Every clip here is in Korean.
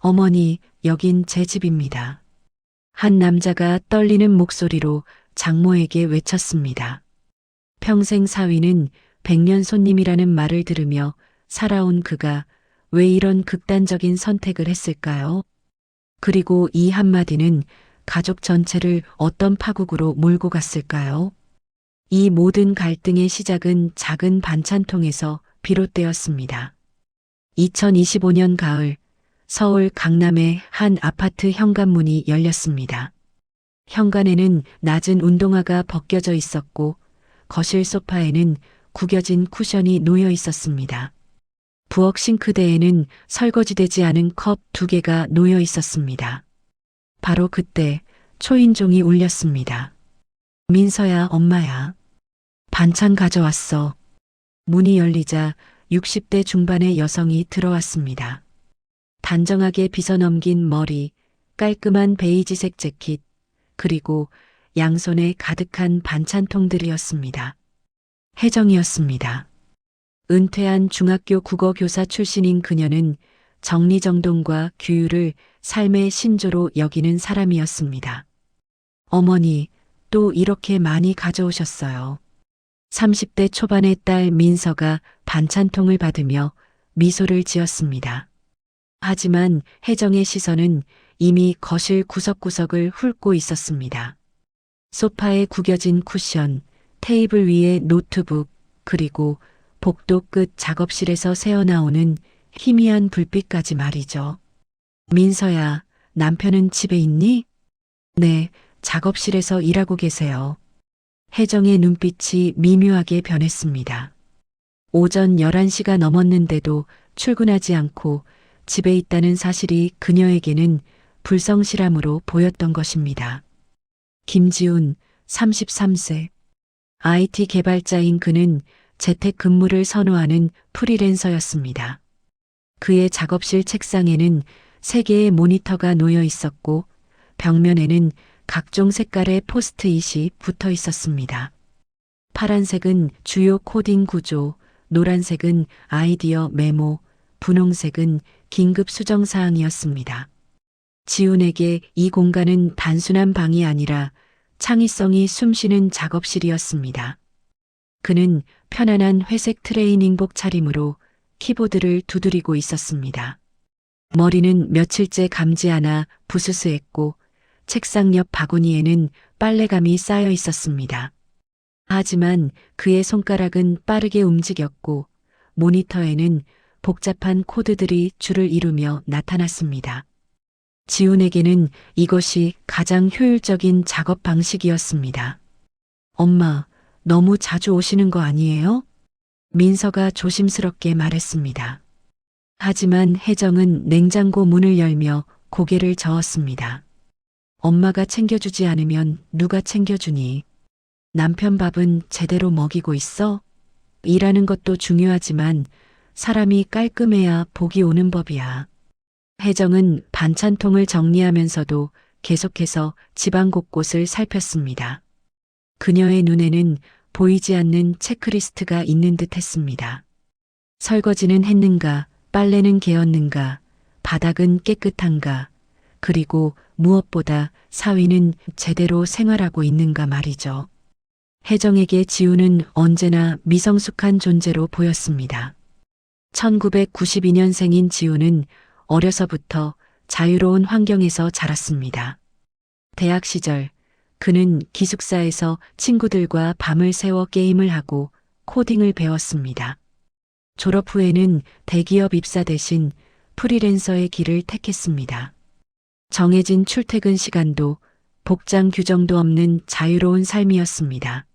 어머니, 여긴 제 집입니다. 한 남자가 떨리는 목소리로 장모에게 외쳤습니다. 평생 사위는 백년 손님이라는 말을 들으며 살아온 그가 왜 이런 극단적인 선택을 했을까요? 그리고 이 한마디는 가족 전체를 어떤 파국으로 몰고 갔을까요? 이 모든 갈등의 시작은 작은 반찬통에서 비롯되었습니다. 2025년 가을, 서울 강남의 한 아파트 현관문이 열렸습니다. 현관에는 낮은 운동화가 벗겨져 있었고 거실 소파에는 구겨진 쿠션이 놓여 있었습니다. 부엌 싱크대에는 설거지되지 않은 컵 2개가 놓여 있었습니다. 바로 그때 초인종이 울렸습니다. 민서야, 엄마야. 반찬 가져왔어. 문이 열리자 60대 중반의 여성이 들어왔습니다. 단정하게 빗어넘긴 머리, 깔끔한 베이지색 재킷, 그리고 양손에 가득한 반찬통들이었습니다. 혜정이었습니다. 은퇴한 중학교 국어교사 출신인 그녀는 정리정돈과 규율을 삶의 신조로 여기는 사람이었습니다. 어머니, 또 이렇게 많이 가져오셨어요. 30대 초반의 딸 민서가 반찬통을 받으며 미소를 지었습니다. 하지만 혜정의 시선은 이미 거실 구석구석을 훑고 있었습니다. 소파에 구겨진 쿠션, 테이블 위에 노트북, 그리고 복도 끝 작업실에서 새어나오는 희미한 불빛까지 말이죠. 민서야, 남편은 집에 있니? 네, 작업실에서 일하고 계세요. 혜정의 눈빛이 미묘하게 변했습니다. 오전 11시가 넘었는데도 출근하지 않고 집에 있다는 사실이 그녀에게는 불성실함으로 보였던 것입니다. 김지훈, 33세. IT 개발자인 그는 재택근무를 선호하는 프리랜서였습니다. 그의 작업실 책상에는 3개의 모니터가 놓여 있었고 벽면에는 각종 색깔의 포스트잇이 붙어 있었습니다. 파란색은 주요 코딩 구조, 노란색은 아이디어 메모, 분홍색은 긴급 수정 사항이었습니다. 지훈에게 이 공간은 단순한 방이 아니라 창의성이 숨쉬는 작업실이었습니다. 그는 편안한 회색 트레이닝복 차림으로 키보드를 두드리고 있었습니다. 머리는 며칠째 감지 않아 부스스했고 책상 옆 바구니에는 빨래감이 쌓여 있었습니다. 하지만 그의 손가락은 빠르게 움직였고 모니터에는 복잡한 코드들이 줄을 이루며 나타났습니다. 지훈에게는 이것이 가장 효율적인 작업 방식이었습니다. 엄마, 너무 자주 오시는 거 아니에요? 민서가 조심스럽게 말했습니다. 하지만 혜정은 냉장고 문을 열며 고개를 저었습니다. 엄마가 챙겨주지 않으면 누가 챙겨주니? 남편 밥은 제대로 먹이고 있어? 일하는 것도 중요하지만 사람이 깔끔해야 복이 오는 법이야. 혜정은 반찬통을 정리하면서도 계속해서 집안 곳곳을 살폈습니다. 그녀의 눈에는 보이지 않는 체크리스트가 있는 듯 했습니다. 설거지는 했는가, 빨래는 개었는가, 바닥은 깨끗한가, 그리고 무엇보다 사위는 제대로 생활하고 있는가 말이죠. 혜정에게 지훈은 언제나 미성숙한 존재로 보였습니다. 1992년생인 지훈은 어려서부터 자유로운 환경에서 자랐습니다. 대학 시절 그는 기숙사에서 친구들과 밤을 새워 게임을 하고 코딩을 배웠습니다. 졸업 후에는 대기업 입사 대신 프리랜서의 길을 택했습니다. 정해진 출퇴근 시간도 복장 규정도 없는 자유로운 삶이었습니다.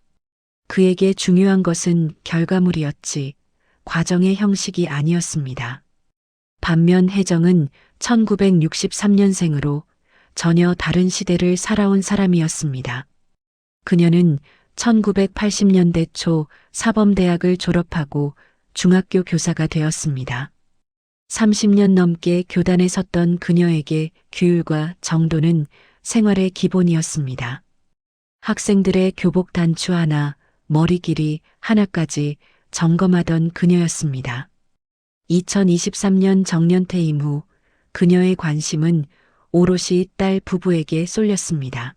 그에게 중요한 것은 결과물이었지 과정의 형식이 아니었습니다. 반면 혜정은 1963년생으로 전혀 다른 시대를 살아온 사람이었습니다. 그녀는 1980년대 초 사범대학을 졸업하고 중학교 교사가 되었습니다. 30년 넘게 교단에 섰던 그녀에게 규율과 정도는 생활의 기본이었습니다. 학생들의 교복 단추 하나, 머리 길이 하나까지 점검하던 그녀였습니다. 2023년 정년퇴임 후 그녀의 관심은 오롯이 딸 부부에게 쏠렸습니다.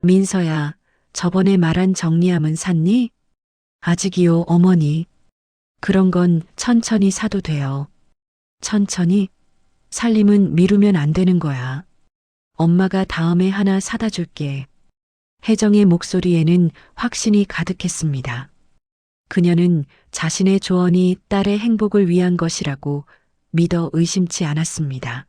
민서야, 저번에 말한 정리함은 샀니? 아직이요, 어머니. 그런 건 천천히 사도 돼요. 천천히? 살림은 미루면 안 되는 거야. 엄마가 다음에 하나 사다 줄게. 혜정의 목소리에는 확신이 가득했습니다. 그녀는 자신의 조언이 딸의 행복을 위한 것이라고 믿어 의심치 않았습니다.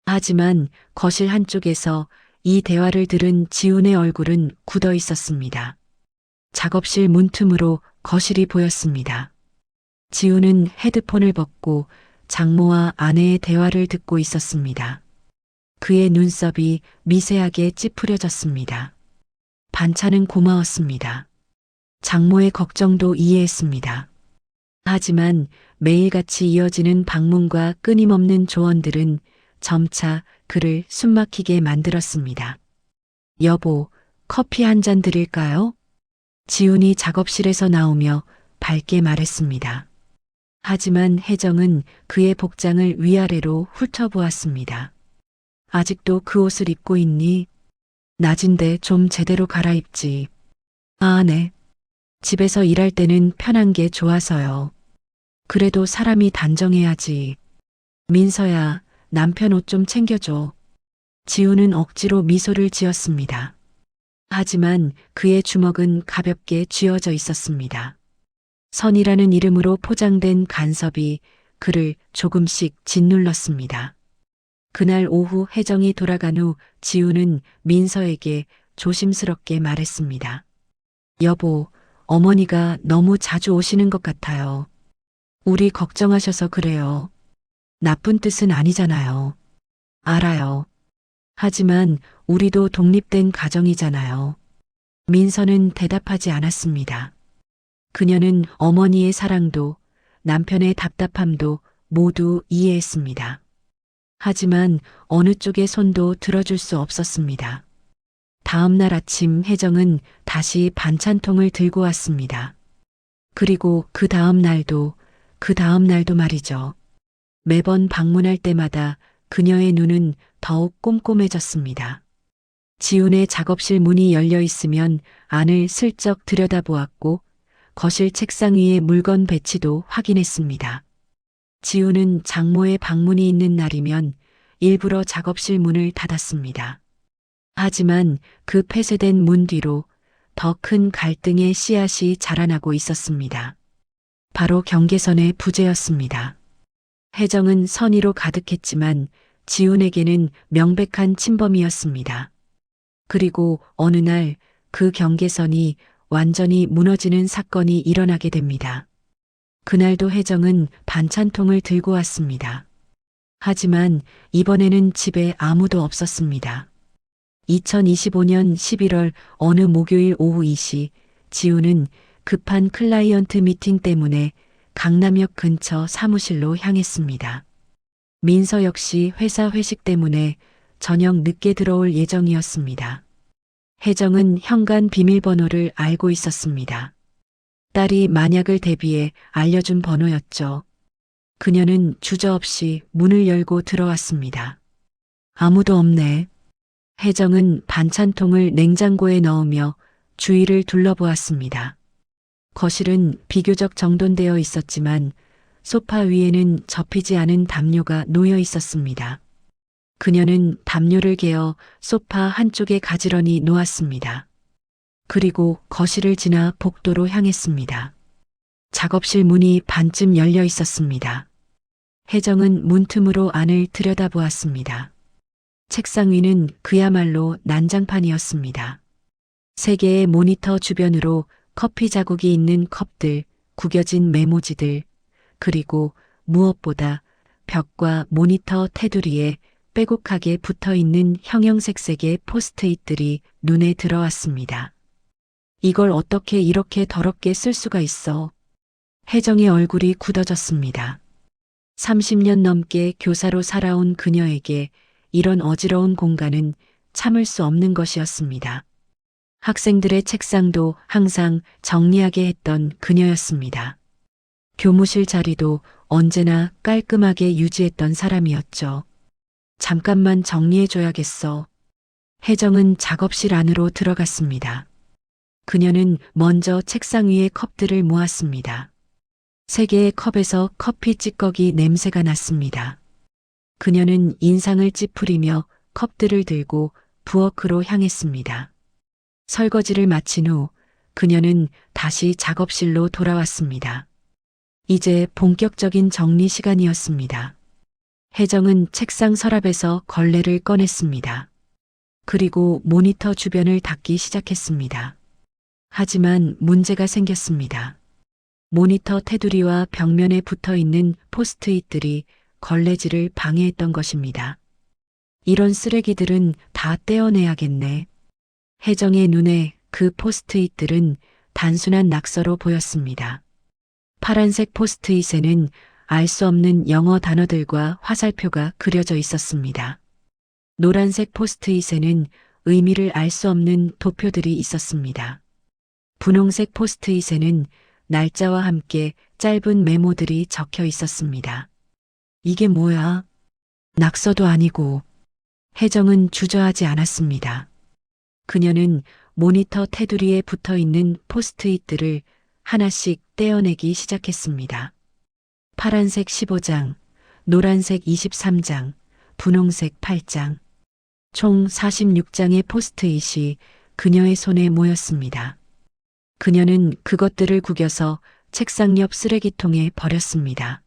하지만 거실 한쪽에서 이 대화를 들은 지훈의 얼굴은 굳어 있었습니다. 작업실 문틈으로 거실이 보였습니다. 지훈은 헤드폰을 벗고 장모와 아내의 대화를 듣고 있었습니다. 그의 눈썹이 미세하게 찌푸려졌습니다. 반찬은 고마웠습니다. 장모의 걱정도 이해했습니다. 하지만 매일같이 이어지는 방문과 끊임없는 조언들은 점차 그를 숨막히게 만들었습니다. 여보, 커피 한 잔 드릴까요? 지훈이 작업실에서 나오며 밝게 말했습니다. 하지만 혜정은 그의 복장을 위아래로 훑어보았습니다. 아직도 그 옷을 입고 있니? 낮인데 좀 제대로 갈아입지. 아, 네. 집에서 일할 때는 편한 게 좋아서요. 그래도 사람이 단정해야지. 민서야, 남편 옷 좀 챙겨줘. 지훈은 억지로 미소를 지었습니다. 하지만 그의 주먹은 가볍게 쥐어져 있었습니다. 선이라는 이름으로 포장된 간섭이 그를 조금씩 짓눌렀습니다. 그날 오후 혜정이 돌아간 후 지훈은 민서에게 조심스럽게 말했습니다. 여보, 어머니가 너무 자주 오시는 것 같아요. 우리 걱정하셔서 그래요. 나쁜 뜻은 아니잖아요. 알아요. 하지만 우리도 독립된 가정이잖아요. 민서는 대답하지 않았습니다. 그녀는 어머니의 사랑도 남편의 답답함도 모두 이해했습니다. 하지만 어느 쪽의 손도 들어줄 수 없었습니다. 다음 날 아침 혜정은 다시 반찬통을 들고 왔습니다. 그리고 그 다음 날도 말이죠. 매번 방문할 때마다 그녀의 눈은 더욱 꼼꼼해졌습니다. 지훈의 작업실 문이 열려 있으면 안을 슬쩍 들여다보았고 거실 책상 위의 물건 배치도 확인했습니다. 지훈은 장모의 방문이 있는 날이면 일부러 작업실 문을 닫았습니다. 하지만 그 폐쇄된 문 뒤로 더 큰 갈등의 씨앗이 자라나고 있었습니다. 바로 경계선의 부재였습니다. 혜정은 선의로 가득했지만 지훈에게는 명백한 침범이었습니다. 그리고 어느 날 그 경계선이 완전히 무너지는 사건이 일어나게 됩니다. 그날도 혜정은 반찬통을 들고 왔습니다. 하지만 이번에는 집에 아무도 없었습니다. 2025년 11월 어느 목요일 오후 2시 지훈은 급한 클라이언트 미팅 때문에 강남역 근처 사무실로 향했습니다. 민서 역시 회사 회식 때문에 저녁 늦게 들어올 예정이었습니다. 혜정은 현관 비밀번호를 알고 있었습니다. 딸이 만약을 대비해 알려준 번호였죠. 그녀는 주저없이 문을 열고 들어왔습니다. 아무도 없네. 혜정은 반찬통을 냉장고에 넣으며 주위를 둘러보았습니다. 거실은 비교적 정돈되어 있었지만 소파 위에는 접히지 않은 담요가 놓여 있었습니다. 그녀는 담요를 개어 소파 한쪽에 가지런히 놓았습니다. 그리고 거실을 지나 복도로 향했습니다. 작업실 문이 반쯤 열려 있었습니다. 혜정은 문틈으로 안을 들여다보았습니다. 책상 위는 그야말로 난장판이었습니다. 세 개의 모니터 주변으로 커피 자국이 있는 컵들, 구겨진 메모지들, 그리고 무엇보다 벽과 모니터 테두리에 빼곡하게 붙어 있는 형형색색의 포스트잇들이 눈에 들어왔습니다. 이걸 어떻게 이렇게 더럽게 쓸 수가 있어? 혜정의 얼굴이 굳어졌습니다. 30년 넘게 교사로 살아온 그녀에게 이런 어지러운 공간은 참을 수 없는 것이었습니다. 학생들의 책상도 항상 정리하게 했던 그녀였습니다. 교무실 자리도 언제나 깔끔하게 유지했던 사람이었죠. 잠깐만 정리해줘야겠어. 혜정은 작업실 안으로 들어갔습니다. 그녀는 먼저 책상 위에 컵들을 모았습니다. 세 개의 컵에서 커피 찌꺼기 냄새가 났습니다. 그녀는 인상을 찌푸리며 컵들을 들고 부엌으로 향했습니다. 설거지를 마친 후 그녀는 다시 작업실로 돌아왔습니다. 이제 본격적인 정리 시간이었습니다. 혜정은 책상 서랍에서 걸레를 꺼냈습니다. 그리고 모니터 주변을 닦기 시작했습니다. 하지만 문제가 생겼습니다. 모니터 테두리와 벽면에 붙어 있는 포스트잇들이 걸레질을 방해했던 것입니다. 이런 쓰레기들은 다 떼어내야겠네. 혜정의 눈에 그 포스트잇들은 단순한 낙서로 보였습니다. 파란색 포스트잇에는 알 수 없는 영어 단어들과 화살표가 그려져 있었습니다. 노란색 포스트잇에는 의미를 알 수 없는 도표들이 있었습니다. 분홍색 포스트잇에는 날짜와 함께 짧은 메모들이 적혀 있었습니다. 이게 뭐야? 낙서도 아니고. 혜정은 주저하지 않았습니다. 그녀는 모니터 테두리에 붙어 있는 포스트잇들을 하나씩 떼어내기 시작했습니다. 파란색 15장, 노란색 23장, 분홍색 8장, 총 46장의 포스트잇이 그녀의 손에 모였습니다. 그녀는 그것들을 구겨서 책상 옆 쓰레기통에 버렸습니다.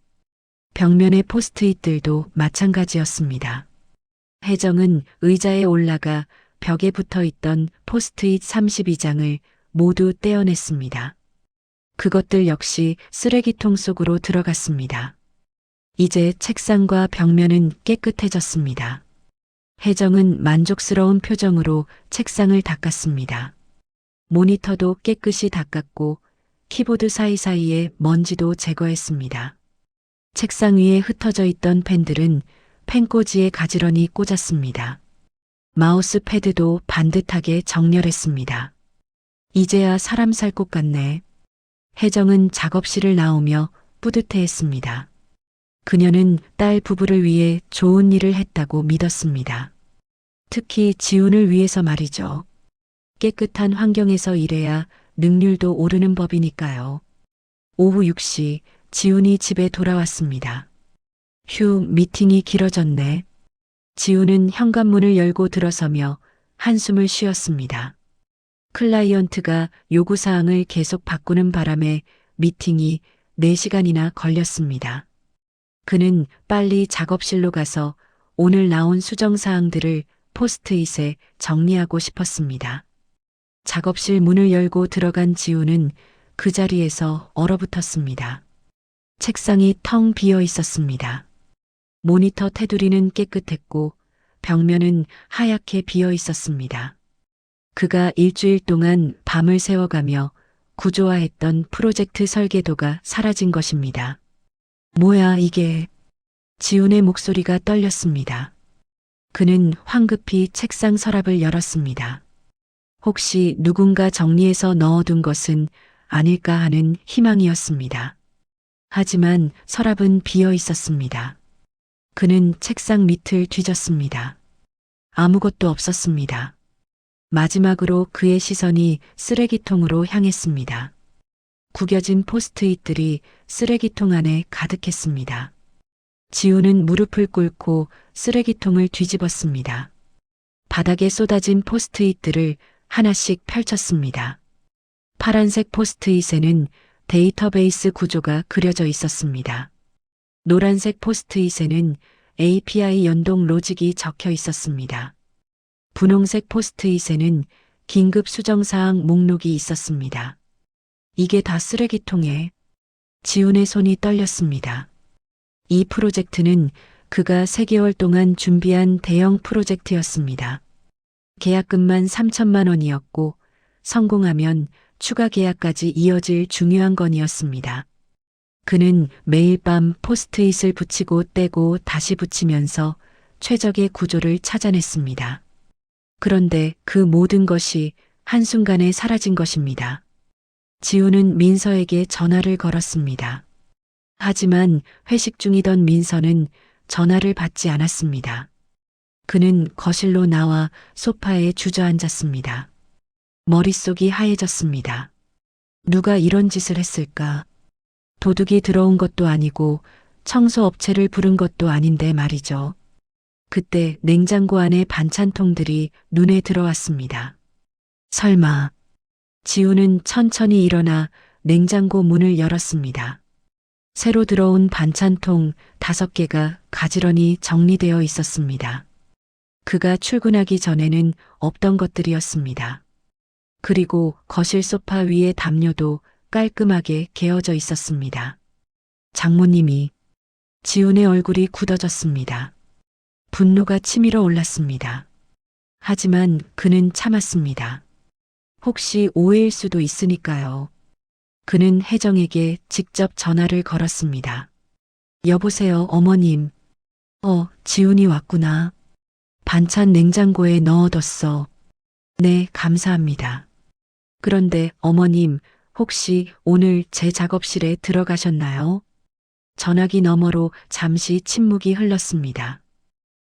벽면의 포스트잇들도 마찬가지였습니다. 혜정은 의자에 올라가 벽에 붙어 있던 포스트잇 32장을 모두 떼어냈습니다. 그것들 역시 쓰레기통 속으로 들어갔습니다. 이제 책상과 벽면은 깨끗해졌습니다. 혜정은 만족스러운 표정으로 책상을 닦았습니다. 모니터도 깨끗이 닦았고 키보드 사이사이에 먼지도 제거했습니다. 책상 위에 흩어져 있던 펜들은 펜꽂이에 가지런히 꽂았습니다. 마우스 패드도 반듯하게 정렬했습니다. 이제야 사람 살 것 같네. 혜정은 작업실을 나오며 뿌듯해했습니다. 그녀는 딸 부부를 위해 좋은 일을 했다고 믿었습니다. 특히 지훈을 위해서 말이죠. 깨끗한 환경에서 일해야 능률도 오르는 법이니까요. 오후 6시 지훈이 집에 돌아왔습니다. 휴, 미팅이 길어졌네. 지훈은 현관문을 열고 들어서며 한숨을 쉬었습니다. 클라이언트가 요구사항을 계속 바꾸는 바람에 미팅이 4시간이나 걸렸습니다. 그는 빨리 작업실로 가서 오늘 나온 수정사항들을 포스트잇에 정리하고 싶었습니다. 작업실 문을 열고 들어간 지훈은 그 자리에서 얼어붙었습니다. 책상이 텅 비어 있었습니다. 모니터 테두리는 깨끗했고 벽면은 하얗게 비어 있었습니다. 그가 일주일 동안 밤을 새워가며 구조화했던 프로젝트 설계도가 사라진 것입니다. 뭐야 이게? 지훈의 목소리가 떨렸습니다. 그는 황급히 책상 서랍을 열었습니다. 혹시 누군가 정리해서 넣어둔 것은 아닐까 하는 희망이었습니다. 하지만 서랍은 비어 있었습니다. 그는 책상 밑을 뒤졌습니다. 아무것도 없었습니다. 마지막으로 그의 시선이 쓰레기통으로 향했습니다. 구겨진 포스트잇들이 쓰레기통 안에 가득했습니다. 지훈은 무릎을 꿇고 쓰레기통을 뒤집었습니다. 바닥에 쏟아진 포스트잇들을 하나씩 펼쳤습니다. 파란색 포스트잇에는 데이터베이스 구조가 그려져 있었습니다. 노란색 포스트잇에는 API 연동 로직이 적혀 있었습니다. 분홍색 포스트잇에는 긴급 수정사항 목록이 있었습니다. 이게 다 쓰레기통에. 지훈의 손이 떨렸습니다. 이 프로젝트는 그가 3개월 동안 준비한 대형 프로젝트였습니다. 계약금만 3천만 원이었고 성공하면 추가 계약까지 이어질 중요한 건이었습니다. 그는 매일 밤 포스트잇을 붙이고 떼고 다시 붙이면서 최적의 구조를 찾아냈습니다. 그런데 그 모든 것이 한순간에 사라진 것입니다. 지훈은 민서에게 전화를 걸었습니다. 하지만 회식 중이던 민서는 전화를 받지 않았습니다. 그는 거실로 나와 소파에 주저앉았습니다. 머릿속이 하얘졌습니다. 누가 이런 짓을 했을까? 도둑이 들어온 것도 아니고 청소업체를 부른 것도 아닌데 말이죠. 그때 냉장고 안에 반찬통들이 눈에 들어왔습니다. 설마. 지우는 천천히 일어나 냉장고 문을 열었습니다. 새로 들어온 반찬통 5개가 가지런히 정리되어 있었습니다. 그가 출근하기 전에는 없던 것들이었습니다. 그리고 거실 소파 위의 담요도 깔끔하게 개어져 있었습니다. 장모님이. 지훈의 얼굴이 굳어졌습니다. 분노가 치밀어 올랐습니다. 하지만 그는 참았습니다. 혹시 오해일 수도 있으니까요. 그는 혜정에게 직접 전화를 걸었습니다. 여보세요, 어머님. 지훈이 왔구나. 반찬 냉장고에 넣어뒀어. 네, 감사합니다. 그런데 어머님, 혹시 오늘 제 작업실에 들어가셨나요? 전화기 너머로 잠시 침묵이 흘렀습니다.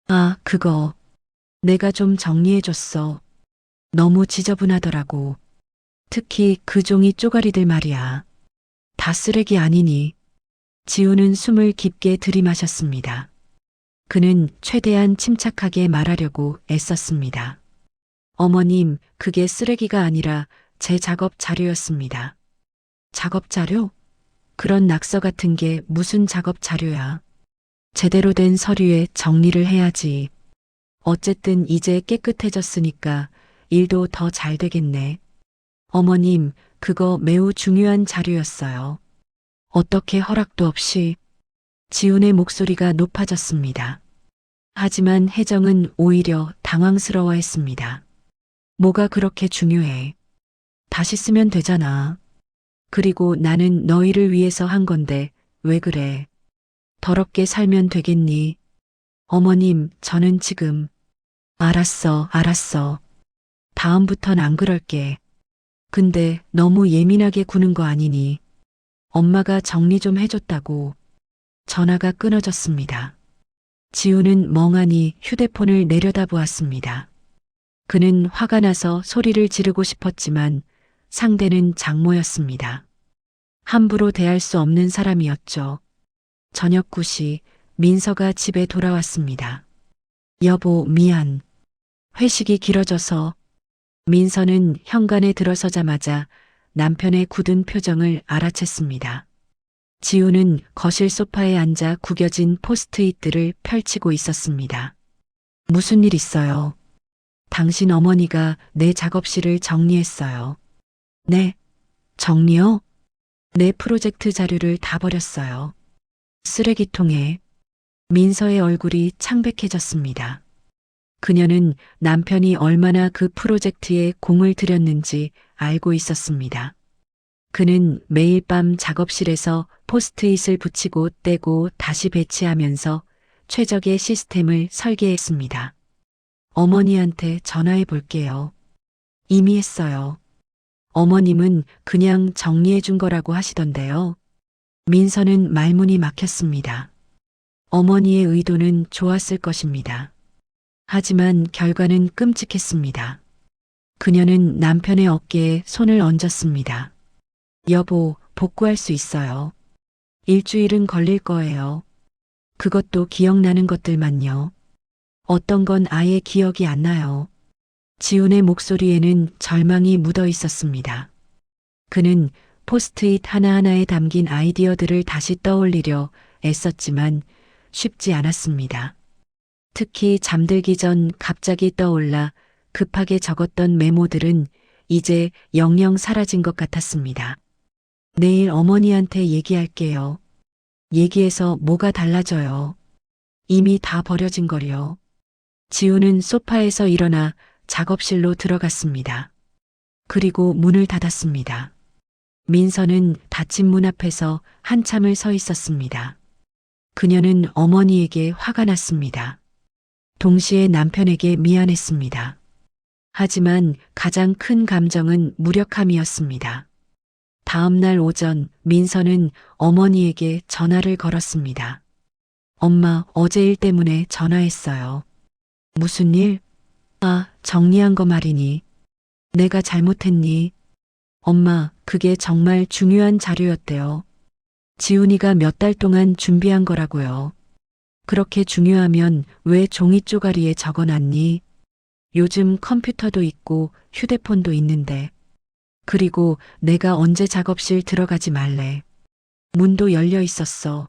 아, 그거. 내가 좀 정리해줬어. 너무 지저분하더라고. 특히 그 종이 쪼가리들 말이야. 다 쓰레기 아니니. 지우는 숨을 깊게 들이마셨습니다. 그는 최대한 침착하게 말하려고 애썼습니다. 어머님, 그게 쓰레기가 아니라 제 작업 자료였습니다. 작업 자료? 그런 낙서 같은 게 무슨 작업 자료야. 제대로 된 서류에 정리를 해야지. 어쨌든 이제 깨끗해졌으니까 일도 더 잘 되겠네. 어머님, 그거 매우 중요한 자료였어요. 어떻게 허락도 없이. 지훈의 목소리가 높아졌습니다. 하지만 혜정은 오히려 당황스러워했습니다. 뭐가 그렇게 중요해? 다시 쓰면 되잖아. 그리고 나는 너희를 위해서 한 건데 왜 그래? 더럽게 살면 되겠니? 어머님, 저는 지금. 알았어. 다음부턴 안 그럴게. 근데 너무 예민하게 구는 거 아니니? 엄마가 정리 좀 해줬다고. 전화가 끊어졌습니다. 지우는 멍하니 휴대폰을 내려다보았습니다. 그는 화가 나서 소리를 지르고 싶었지만 상대는 장모였습니다. 함부로 대할 수 없는 사람이었죠. 저녁 9시 민서가 집에 돌아왔습니다. 여보, 미안. 회식이 길어져서. 민서는 현관에 들어서자마자 남편의 굳은 표정을 알아챘습니다. 지우는 거실 소파에 앉아 구겨진 포스트잇들을 펼치고 있었습니다. 무슨 일 있어요? 당신 어머니가 내 작업실을 정리했어요. 네? 정리요? 내 프로젝트 자료를 다 버렸어요. 쓰레기통에. 민서의 얼굴이 창백해졌습니다. 그녀는 남편이 얼마나 그 프로젝트에 공을 들였는지 알고 있었습니다. 그는 매일 밤 작업실에서 포스트잇을 붙이고 떼고 다시 배치하면서 최적의 시스템을 설계했습니다. 어머니한테 전화해 볼게요. 이미 했어요. 어머님은 그냥 정리해 준 거라고 하시던데요. 민서는 말문이 막혔습니다. 어머니의 의도는 좋았을 것입니다. 하지만 결과는 끔찍했습니다. 그녀는 남편의 어깨에 손을 얹었습니다. 여보, 복구할 수 있어요. 일주일은 걸릴 거예요. 그것도 기억나는 것들만요. 어떤 건 아예 기억이 안 나요. 지훈의 목소리에는 절망이 묻어 있었습니다. 그는 포스트잇 하나하나에 담긴 아이디어들을 다시 떠올리려 애썼지만 쉽지 않았습니다. 특히 잠들기 전 갑자기 떠올라 급하게 적었던 메모들은 이제 영영 사라진 것 같았습니다. 내일 어머니한테 얘기할게요. 얘기해서 뭐가 달라져요. 이미 다 버려진 거려. 지우는 소파에서 일어나 작업실로 들어갔습니다. 그리고 문을 닫았습니다. 민서는 닫힌 문 앞에서 한참을 서 있었습니다. 그녀는 어머니에게 화가 났습니다. 동시에 남편에게 미안했습니다. 하지만 가장 큰 감정은 무력함이었습니다. 다음 날 오전 민서는 어머니에게 전화를 걸었습니다. 엄마, 어제 일 때문에 전화했어요. 무슨 일? 아, 정리한 거 말이니. 내가 잘못했니? 엄마, 그게 정말 중요한 자료였대요. 지훈이가 몇 달 동안 준비한 거라고요. 그렇게 중요하면 왜 종이 쪼가리에 적어놨니? 요즘 컴퓨터도 있고 휴대폰도 있는데. 그리고 내가 언제 작업실 들어가지 말래. 문도 열려 있었어.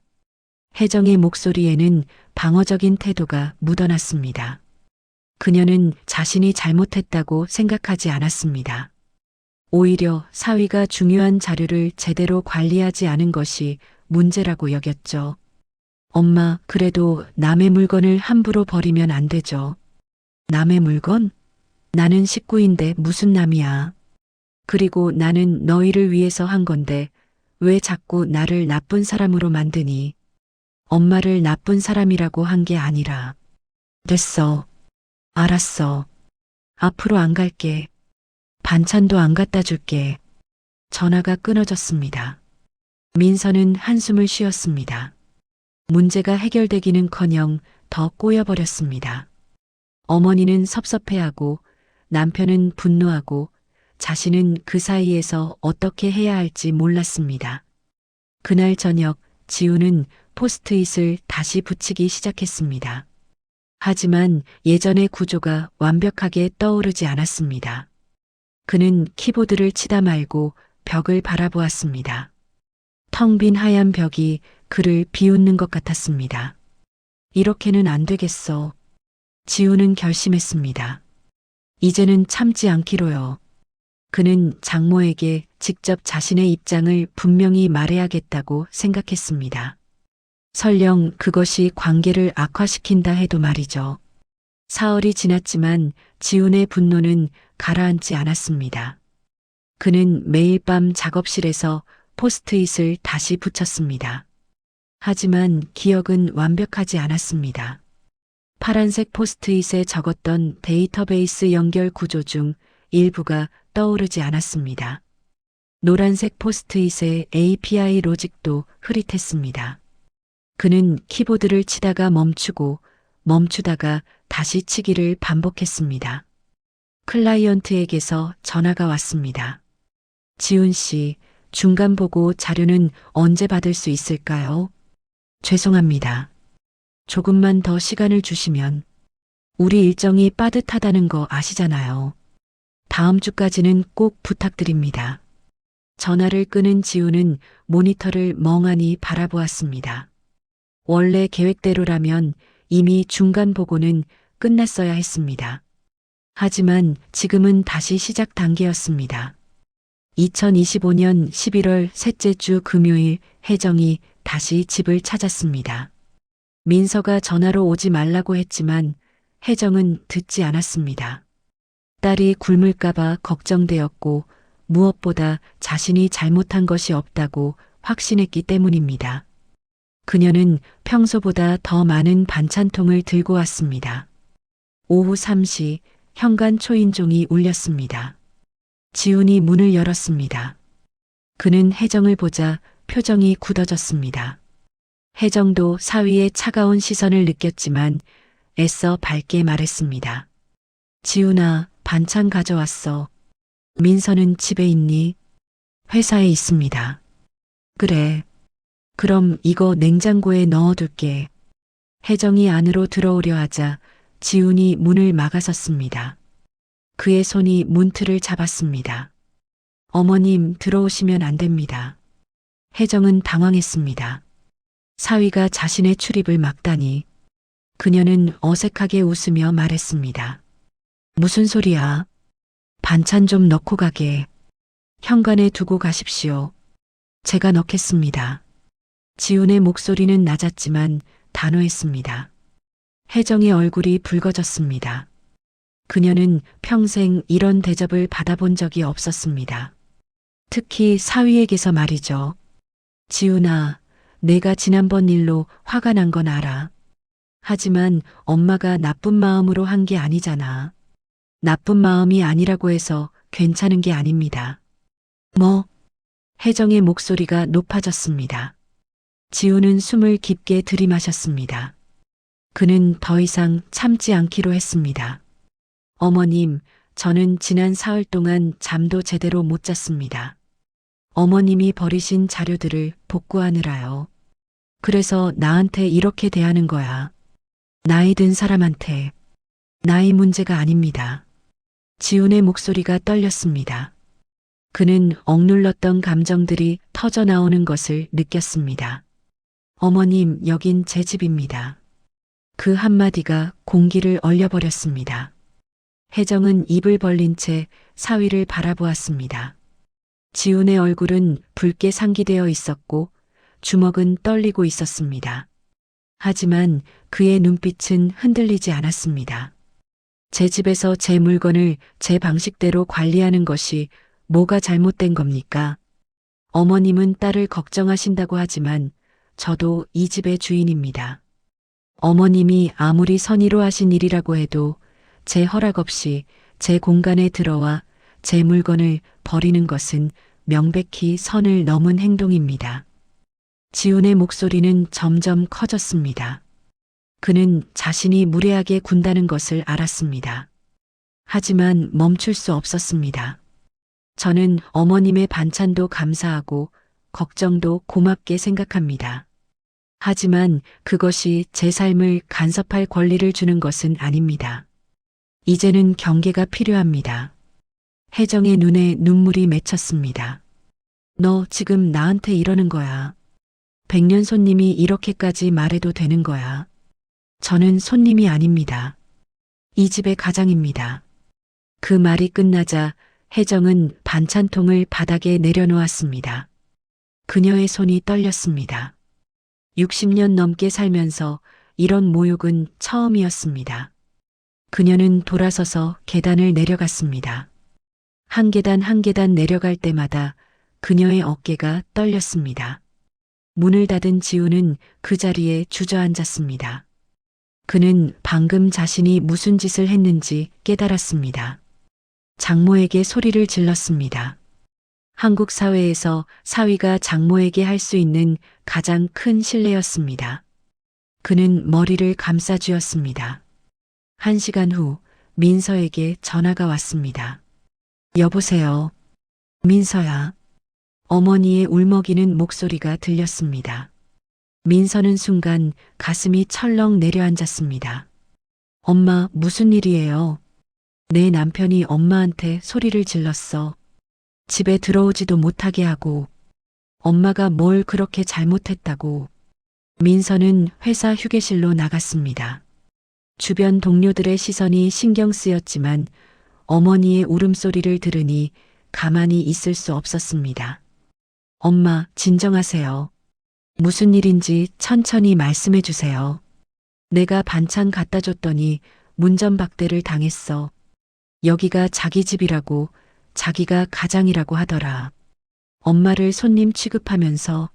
혜정의 목소리에는 방어적인 태도가 묻어났습니다. 그녀는 자신이 잘못했다고 생각하지 않았습니다. 오히려 사위가 중요한 자료를 제대로 관리하지 않은 것이 문제라고 여겼죠. 엄마, 그래도 남의 물건을 함부로 버리면 안 되죠. 남의 물건? 나는 식구인데 무슨 남이야. 그리고 나는 너희를 위해서 한 건데 왜 자꾸 나를 나쁜 사람으로 만드니? 엄마를 나쁜 사람이라고 한 게 아니라. 됐어. 알았어. 앞으로 안 갈게. 반찬도 안 갖다 줄게. 전화가 끊어졌습니다. 민서는 한숨을 쉬었습니다. 문제가 해결되기는커녕 더 꼬여버렸습니다. 어머니는 섭섭해하고 남편은 분노하고 자신은 그 사이에서 어떻게 해야 할지 몰랐습니다. 그날 저녁 지우는 포스트잇을 다시 붙이기 시작했습니다. 하지만 예전의 구조가 완벽하게 떠오르지 않았습니다. 그는 키보드를 치다 말고 벽을 바라보았습니다. 텅 빈 하얀 벽이 그를 비웃는 것 같았습니다. 이렇게는 안 되겠어. 지우는 결심했습니다. 이제는 참지 않기로요. 그는 장모에게 직접 자신의 입장을 분명히 말해야겠다고 생각했습니다. 설령 그것이 관계를 악화시킨다 해도 말이죠. 사흘이 지났지만 지훈의 분노는 가라앉지 않았습니다. 그는 매일 밤 작업실에서 포스트잇을 다시 붙였습니다. 하지만 기억은 완벽하지 않았습니다. 파란색 포스트잇에 적었던 데이터베이스 연결 구조 중 일부가 떠오르지 않았습니다. 노란색 포스트잇의 API 로직도 흐릿했습니다. 그는 키보드를 치다가 멈추다가 다시 치기를 반복했습니다. 클라이언트에게서 전화가 왔습니다. 지훈 씨, 중간 보고 자료는 언제 받을 수 있을까요? 죄송합니다. 조금만 더 시간을 주시면 우리 일정이 빠듯하다는 거 아시잖아요. 다음 주까지는 꼭 부탁드립니다. 전화를 끊은 지우는 모니터를 멍하니 바라보았습니다. 원래 계획대로라면 이미 중간 보고는 끝났어야 했습니다. 하지만 지금은 다시 시작 단계였습니다. 2025년 11월 셋째 주 금요일 혜정이 다시 집을 찾았습니다. 민서가 전화로 오지 말라고 했지만 혜정은 듣지 않았습니다. 딸이 굶을까봐 걱정되었고 무엇보다 자신이 잘못한 것이 없다고 확신했기 때문입니다. 그녀는 평소보다 더 많은 반찬통을 들고 왔습니다. 오후 3시 현관 초인종이 울렸습니다. 지훈이 문을 열었습니다. 그는 혜정을 보자 표정이 굳어졌습니다. 혜정도 사위의 차가운 시선을 느꼈지만 애써 밝게 말했습니다. 지훈아, 반찬 가져왔어. 민서는 집에 있니? 회사에 있습니다. 그래. 그럼 이거 냉장고에 넣어둘게. 혜정이 안으로 들어오려 하자 지훈이 문을 막아섰습니다. 그의 손이 문틀을 잡았습니다. 어머님, 들어오시면 안 됩니다. 혜정은 당황했습니다. 사위가 자신의 출입을 막다니. 그녀는 어색하게 웃으며 말했습니다. 무슨 소리야? 반찬 좀 넣고 가게. 현관에 두고 가십시오. 제가 넣겠습니다. 지훈의 목소리는 낮았지만 단호했습니다. 혜정의 얼굴이 붉어졌습니다. 그녀는 평생 이런 대접을 받아본 적이 없었습니다. 특히 사위에게서 말이죠. 지훈아, 내가 지난번 일로 화가 난 건 알아. 하지만 엄마가 나쁜 마음으로 한 게 아니잖아. 나쁜 마음이 아니라고 해서 괜찮은 게 아닙니다. 뭐? 혜정의 목소리가 높아졌습니다. 지훈은 숨을 깊게 들이마셨습니다. 그는 더 이상 참지 않기로 했습니다. 어머님, 저는 지난 사흘 동안 잠도 제대로 못 잤습니다. 어머님이 버리신 자료들을 복구하느라요. 그래서 나한테 이렇게 대하는 거야. 나이 든 사람한테. 나이 문제가 아닙니다. 지훈의 목소리가 떨렸습니다. 그는 억눌렀던 감정들이 터져 나오는 것을 느꼈습니다. 어머님, 여긴 제 집입니다. 그 한마디가 공기를 얼려버렸습니다. 혜정은 입을 벌린 채 사위를 바라보았습니다. 지훈의 얼굴은 붉게 상기되어 있었고 주먹은 떨리고 있었습니다. 하지만 그의 눈빛은 흔들리지 않았습니다. 제 집에서 제 물건을 제 방식대로 관리하는 것이 뭐가 잘못된 겁니까? 어머님은 딸을 걱정하신다고 하지만 저도 이 집의 주인입니다. 어머님이 아무리 선의로 하신 일이라고 해도 제 허락 없이 제 공간에 들어와 제 물건을 버리는 것은 명백히 선을 넘은 행동입니다. 지훈의 목소리는 점점 커졌습니다. 그는 자신이 무례하게 군다는 것을 알았습니다. 하지만 멈출 수 없었습니다. 저는 어머님의 반찬도 감사하고 걱정도 고맙게 생각합니다. 하지만 그것이 제 삶을 간섭할 권리를 주는 것은 아닙니다. 이제는 경계가 필요합니다. 혜정의 눈에 눈물이 맺혔습니다. 너 지금 나한테 이러는 거야. 백년 손님이 이렇게까지 말해도 되는 거야. 저는 손님이 아닙니다. 이 집의 가장입니다. 그 말이 끝나자 혜정은 반찬통을 바닥에 내려놓았습니다. 그녀의 손이 떨렸습니다. 60년 넘게 살면서 이런 모욕은 처음이었습니다. 그녀는 돌아서서 계단을 내려갔습니다. 한 계단 한 계단 내려갈 때마다 그녀의 어깨가 떨렸습니다. 문을 닫은 지훈은 그 자리에 주저앉았습니다. 그는 방금 자신이 무슨 짓을 했는지 깨달았습니다. 장모에게 소리를 질렀습니다. 한국 사회에서 사위가 장모에게 할 수 있는 가장 큰 신뢰였습니다. 그는 머리를 감싸쥐었습니다. 1시간 후 민서에게 전화가 왔습니다. 여보세요. 민서야. 어머니의 울먹이는 목소리가 들렸습니다. 민서는 순간 가슴이 철렁 내려앉았습니다. 엄마, 무슨 일이에요? 내 남편이 엄마한테 소리를 질렀어. 집에 들어오지도 못하게 하고. 엄마가 뭘 그렇게 잘못했다고. 민서는 회사 휴게실로 나갔습니다. 주변 동료들의 시선이 신경 쓰였지만 어머니의 울음소리를 들으니 가만히 있을 수 없었습니다. 엄마, 진정하세요. 무슨 일인지 천천히 말씀해 주세요. 내가 반찬 갖다 줬더니 문전박대를 당했어. 여기가 자기 집이라고, 자기가 가장이라고 하더라. 엄마를 손님 취급하면서.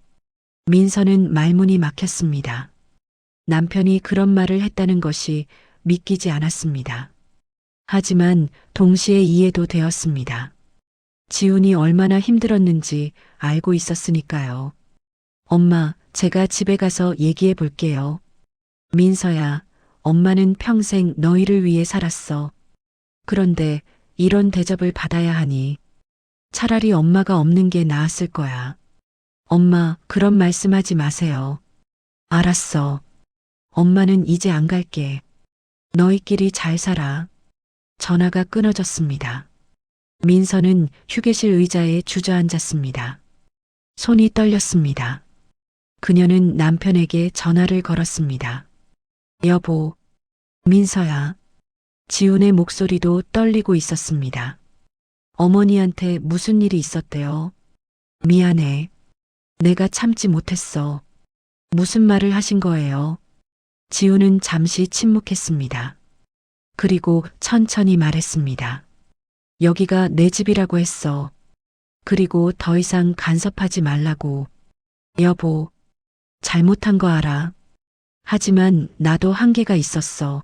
민서는 말문이 막혔습니다. 남편이 그런 말을 했다는 것이 믿기지 않았습니다. 하지만 동시에 이해도 되었습니다. 지훈이 얼마나 힘들었는지 알고 있었으니까요. 엄마, 제가 집에 가서 얘기해 볼게요. 민서야, 엄마는 평생 너희를 위해 살았어. 그런데 이런 대접을 받아야 하니. 차라리 엄마가 없는 게 나았을 거야. 엄마, 그런 말씀하지 마세요. 알았어. 엄마는 이제 안 갈게. 너희끼리 잘 살아. 전화가 끊어졌습니다. 민서는 휴게실 의자에 주저앉았습니다. 손이 떨렸습니다. 그녀는 남편에게 전화를 걸었습니다. 여보, 민서야. 지훈의 목소리도 떨리고 있었습니다. 어머니한테 무슨 일이 있었대요? 미안해. 내가 참지 못했어. 무슨 말을 하신 거예요? 지훈은 잠시 침묵했습니다. 그리고 천천히 말했습니다. 여기가 내 집이라고 했어. 그리고 더 이상 간섭하지 말라고. 여보, 잘못한 거 알아. 하지만 나도 한계가 있었어.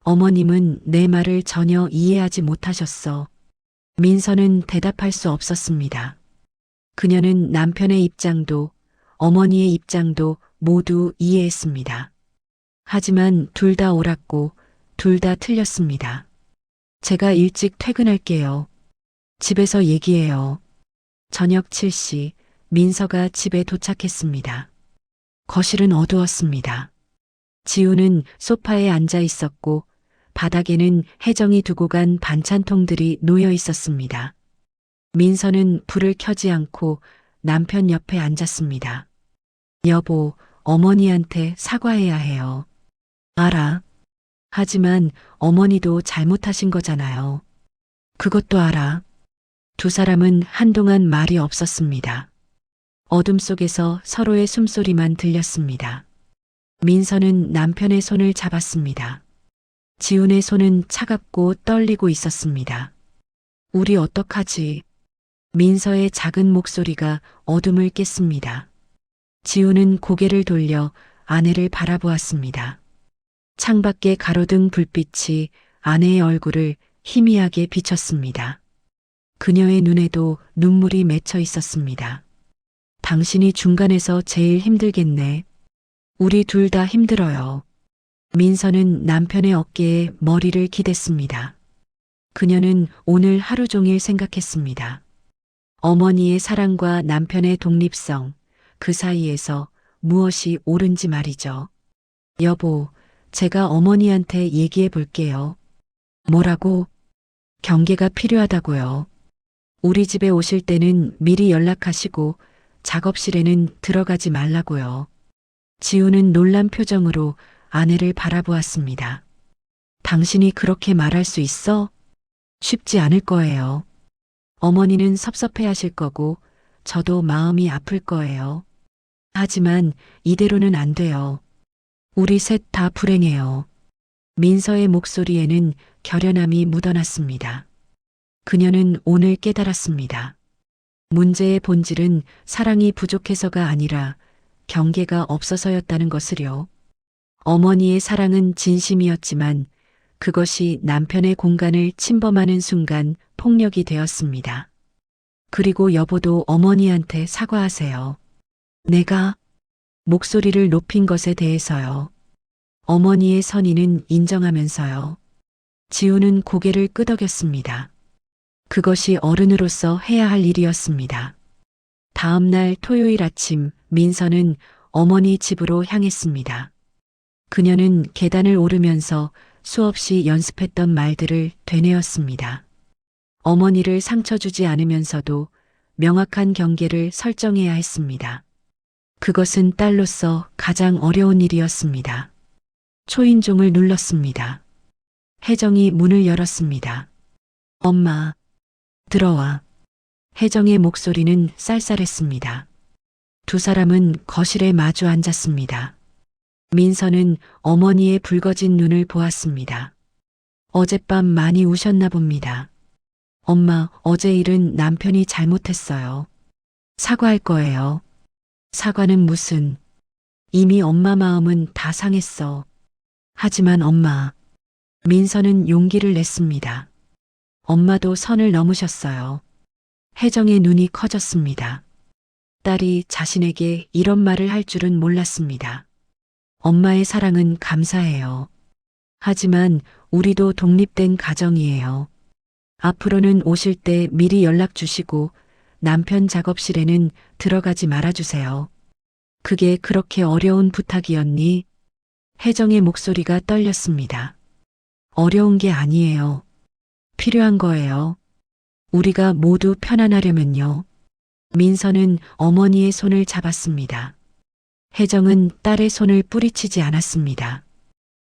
어머님은 내 말을 전혀 이해하지 못하셨어. 민서는 대답할 수 없었습니다. 그녀는 남편의 입장도 어머니의 입장도 모두 이해했습니다. 하지만 둘 다 옳았고 둘 다 틀렸습니다. 제가 일찍 퇴근할게요. 집에서 얘기해요. 저녁 7시 민서가 집에 도착했습니다. 거실은 어두웠습니다. 지우는 소파에 앉아 있었고 바닥에는 혜정이 두고 간 반찬통들이 놓여 있었습니다. 민서는 불을 켜지 않고 남편 옆에 앉았습니다. 여보, 어머니한테 사과해야 해요. 알아. 하지만 어머니도 잘못하신 거잖아요. 그것도 알아. 두 사람은 한동안 말이 없었습니다. 어둠 속에서 서로의 숨소리만 들렸습니다. 민서는 남편의 손을 잡았습니다. 지훈의 손은 차갑고 떨리고 있었습니다. 우리 어떡하지? 민서의 작은 목소리가 어둠을 깼습니다. 지훈은 고개를 돌려 아내를 바라보았습니다. 창밖에 가로등 불빛이 아내의 얼굴을 희미하게 비쳤습니다. 그녀의 눈에도 눈물이 맺혀 있었습니다. 당신이 중간에서 제일 힘들겠네. 우리 둘 다 힘들어요. 민서는 남편의 어깨에 머리를 기댔습니다. 그녀는 오늘 하루 종일 생각했습니다. 어머니의 사랑과 남편의 독립성, 그 사이에서 무엇이 옳은지 말이죠. 여보, 제가 어머니한테 얘기해 볼게요. 뭐라고? 경계가 필요하다고요. 우리 집에 오실 때는 미리 연락하시고 작업실에는 들어가지 말라고요. 지우는 놀란 표정으로 아내를 바라보았습니다. 당신이 그렇게 말할 수 있어? 쉽지 않을 거예요. 어머니는 섭섭해 하실 거고 저도 마음이 아플 거예요. 하지만 이대로는 안 돼요. 우리 셋 다 불행해요. 민서의 목소리에는 결연함이 묻어났습니다. 그녀는 오늘 깨달았습니다. 문제의 본질은 사랑이 부족해서가 아니라 경계가 없어서였다는 것을요. 어머니의 사랑은 진심이었지만 그것이 남편의 공간을 침범하는 순간 폭력이 되었습니다. 그리고 여보도 어머니한테 사과하세요. 내가 목소리를 높인 것에 대해서요. 어머니의 선의는 인정하면서요. 지우는 고개를 끄덕였습니다. 그것이 어른으로서 해야 할 일이었습니다. 다음 날 토요일 아침 민서는 어머니 집으로 향했습니다. 그녀는 계단을 오르면서 수없이 연습했던 말들을 되뇌었습니다. 어머니를 상처 주지 않으면서도 명확한 경계를 설정해야 했습니다. 그것은 딸로서 가장 어려운 일이었습니다. 초인종을 눌렀습니다. 혜정이 문을 열었습니다. 엄마, 들어와. 혜정의 목소리는 쌀쌀했습니다. 두 사람은 거실에 마주 앉았습니다. 민서는 어머니의 붉어진 눈을 보았습니다. 어젯밤 많이 우셨나 봅니다. 엄마, 어제 일은 남편이 잘못했어요. 사과할 거예요. 사과는 무슨. 이미 엄마 마음은 다 상했어. 하지만 엄마. 민서는 용기를 냈습니다. 엄마도 선을 넘으셨어요. 혜정의 눈이 커졌습니다. 딸이 자신에게 이런 말을 할 줄은 몰랐습니다. 엄마의 사랑은 감사해요. 하지만 우리도 독립된 가정이에요. 앞으로는 오실 때 미리 연락 주시고 남편 작업실에는 들어가지 말아주세요. 그게 그렇게 어려운 부탁이었니? 혜정의 목소리가 떨렸습니다. 어려운 게 아니에요. 필요한 거예요. 우리가 모두 편안하려면요. 민서는 어머니의 손을 잡았습니다. 혜정은 딸의 손을 뿌리치지 않았습니다.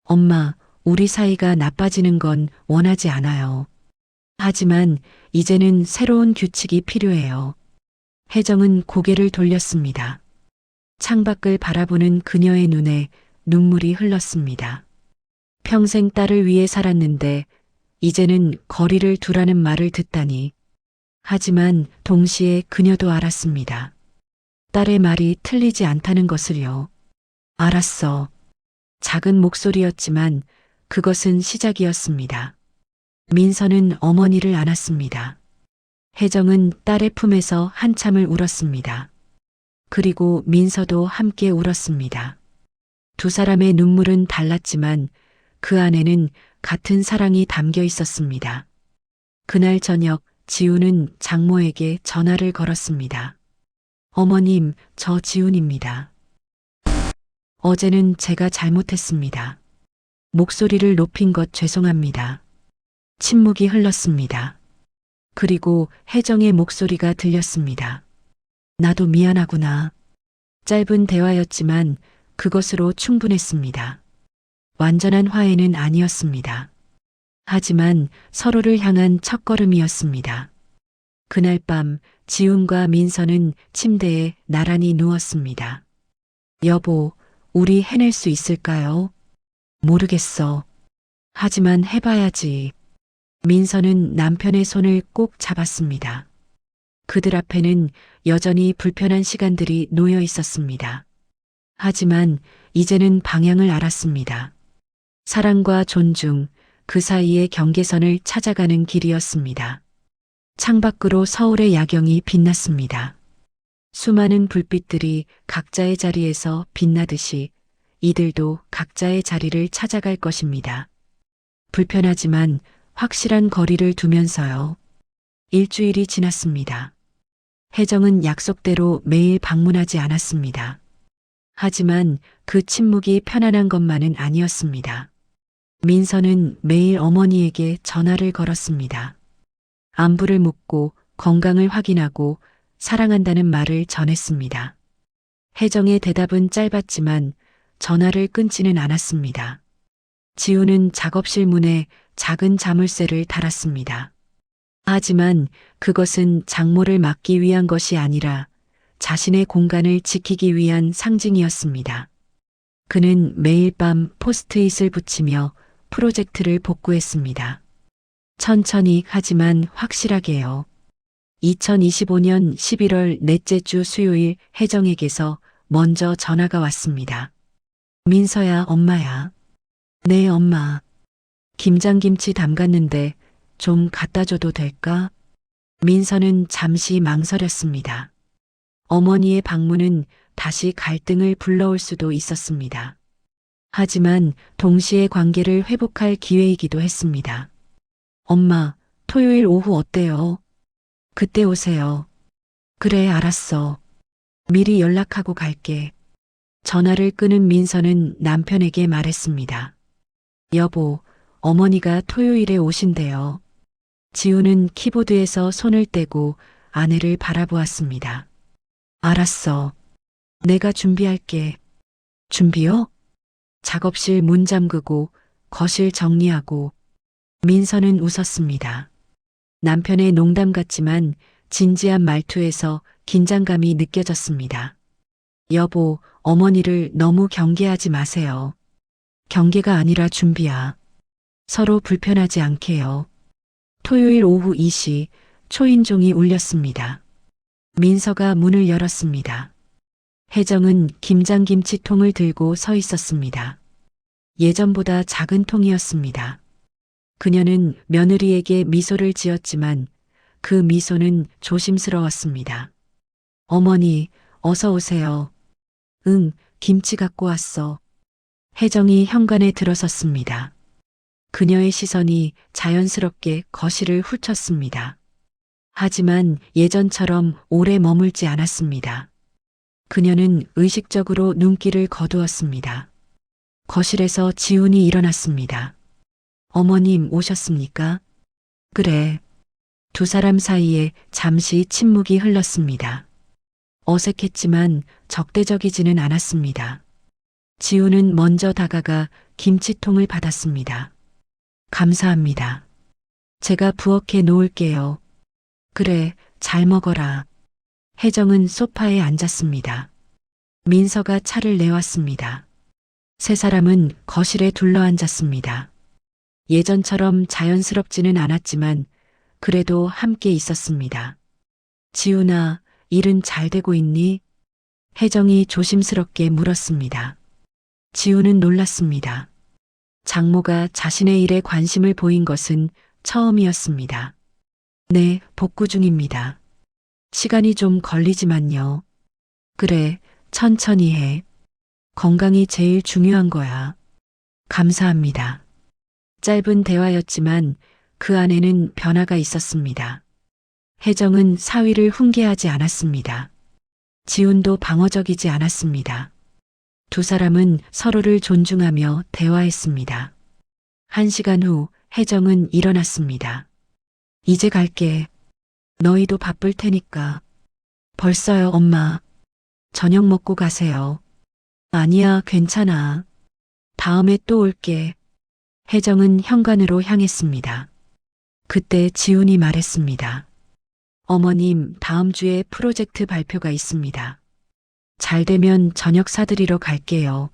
엄마, 우리 사이가 나빠지는 건 원하지 않아요. 하지만 이제는 새로운 규칙이 필요해요. 혜정은 고개를 돌렸습니다. 창밖을 바라보는 그녀의 눈에 눈물이 흘렀습니다. 평생 딸을 위해 살았는데 이제는 거리를 두라는 말을 듣다니. 하지만 동시에 그녀도 알았습니다. 딸의 말이 틀리지 않다는 것을요. 알았어. 작은 목소리였지만 그것은 시작이었습니다. 민서는 어머니를 안았습니다. 혜정은 딸의 품에서 한참을 울었습니다. 그리고 민서도 함께 울었습니다. 두 사람의 눈물은 달랐지만 그 안에는 같은 사랑이 담겨 있었습니다. 그날 저녁 지훈은 장모에게 전화를 걸었습니다. 어머님, 저 지훈입니다. 어제는 제가 잘못했습니다. 목소리를 높인 것 죄송합니다. 침묵이 흘렀습니다. 그리고 혜정의 목소리가 들렸습니다. 나도 미안하구나. 짧은 대화였지만 그것으로 충분했습니다. 완전한 화해는 아니었습니다. 하지만 서로를 향한 첫걸음이었습니다. 그날 밤 지훈과 민서는 침대에 나란히 누웠습니다. 여보, 우리 해낼 수 있을까요? 모르겠어. 하지만 해봐야지. 민서는 남편의 손을 꼭 잡았습니다. 그들 앞에는 여전히 불편한 시간들이 놓여 있었습니다. 하지만 이제는 방향을 알았습니다. 사랑과 존중, 그 사이의 경계선을 찾아가는 길이었습니다. 창밖으로 서울의 야경이 빛났습니다. 수많은 불빛들이 각자의 자리에서 빛나듯이 이들도 각자의 자리를 찾아갈 것입니다. 불편하지만 확실한 거리를 두면서요. 일주일이 지났습니다. 혜정은 약속대로 매일 방문하지 않았습니다. 하지만 그 침묵이 편안한 것만은 아니었습니다. 민서는 매일 어머니에게 전화를 걸었습니다. 안부를 묻고 건강을 확인하고 사랑한다는 말을 전했습니다. 혜정의 대답은 짧았지만 전화를 끊지는 않았습니다. 지우는 작업실 문에 작은 자물쇠를 달았습니다. 하지만 그것은 장모를 막기 위한 것이 아니라 자신의 공간을 지키기 위한 상징이었습니다. 그는 매일 밤 포스트잇을 붙이며 프로젝트를 복구했습니다. 천천히 하지만 확실하게요. 2025년 11월 넷째 주 수요일 혜정에게서 먼저 전화가 왔습니다. 민서야, 엄마야. 네, 엄마. 김장김치 담갔는데 좀 갖다 줘도 될까? 민서는 잠시 망설였습니다. 어머니의 방문은 다시 갈등을 불러올 수도 있었습니다. 하지만 동시에 관계를 회복할 기회이기도 했습니다. 엄마, 토요일 오후 어때요? 그때 오세요. 그래, 알았어. 미리 연락하고 갈게. 전화를 끊은 민서는 남편에게 말했습니다. 여보, 어머니가 토요일에 오신대요. 지우는 키보드에서 손을 떼고 아내를 바라보았습니다. 알았어. 내가 준비할게. 준비요? 작업실 문 잠그고 거실 정리하고 민서는 웃었습니다. 남편의 농담 같지만 진지한 말투에서 긴장감이 느껴졌습니다. 여보, 어머니를 너무 경계하지 마세요. 경계가 아니라 준비야. 서로 불편하지 않게요. 토요일 오후 2시 초인종이 울렸습니다. 민서가 문을 열었습니다. 혜정은 김장김치통을 들고 서 있었습니다. 예전보다 작은 통이었습니다. 그녀는 며느리에게 미소를 지었지만 그 미소는 조심스러웠습니다. 어머니, 어서 오세요. 응, 김치 갖고 왔어. 혜정이 현관에 들어섰습니다. 그녀의 시선이 자연스럽게 거실을 훑었습니다. 하지만 예전처럼 오래 머물지 않았습니다. 그녀는 의식적으로 눈길을 거두었습니다. 거실에서 지훈이 일어났습니다. 어머님 오셨습니까? 그래. 두 사람 사이에 잠시 침묵이 흘렀습니다. 어색했지만 적대적이지는 않았습니다. 지훈은 먼저 다가가 김치통을 받았습니다. 감사합니다. 제가 부엌에 놓을게요. 그래, 잘 먹어라. 혜정은 소파에 앉았습니다. 민서가 차를 내왔습니다. 세 사람은 거실에 둘러앉았습니다. 예전처럼 자연스럽지는 않았지만 그래도 함께 있었습니다. 지훈아, 일은 잘 되고 있니? 혜정이 조심스럽게 물었습니다. 지훈은 놀랐습니다. 장모가 자신의 일에 관심을 보인 것은 처음이었습니다. 네, 복구 중입니다. 시간이 좀 걸리지만요. 그래, 천천히 해. 건강이 제일 중요한 거야. 감사합니다. 짧은 대화였지만 그 안에는 변화가 있었습니다. 혜정은 사위를 훈계하지 않았습니다. 지훈도 방어적이지 않았습니다. 두 사람은 서로를 존중하며 대화했습니다. 1시간 후 혜정은 일어났습니다. 이제 갈게. 너희도 바쁠 테니까. 벌써요, 엄마. 저녁 먹고 가세요. 아니야, 괜찮아. 다음에 또 올게. 혜정은 현관으로 향했습니다. 그때 지훈이 말했습니다. 어머님, 다음 주에 프로젝트 발표가 있습니다. 잘 되면 저녁 사드리러 갈게요.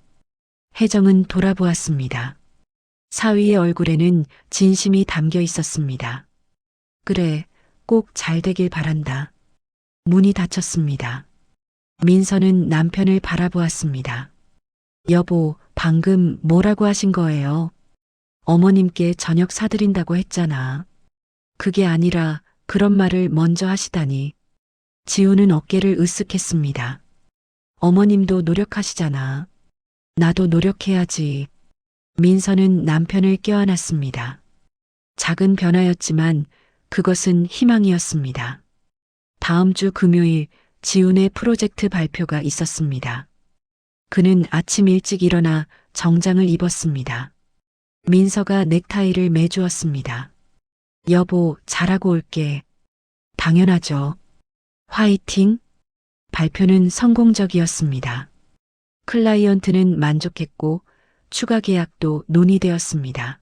혜정은 돌아보았습니다. 사위의 얼굴에는 진심이 담겨 있었습니다. 그래, 꼭 잘 되길 바란다. 문이 닫혔습니다. 민서는 남편을 바라보았습니다. 여보, 방금 뭐라고 하신 거예요? 어머님께 저녁 사드린다고 했잖아. 그게 아니라 그런 말을 먼저 하시다니. 지우는 어깨를 으쓱했습니다. 어머님도 노력하시잖아. 나도 노력해야지. 민서는 남편을 껴안았습니다. 작은 변화였지만 그것은 희망이었습니다. 다음 주 금요일 지훈의 프로젝트 발표가 있었습니다. 그는 아침 일찍 일어나 정장을 입었습니다. 민서가 넥타이를 매주었습니다. 여보, 잘하고 올게. 당연하죠. 화이팅! 발표는 성공적이었습니다. 클라이언트는 만족했고 추가 계약도 논의되었습니다.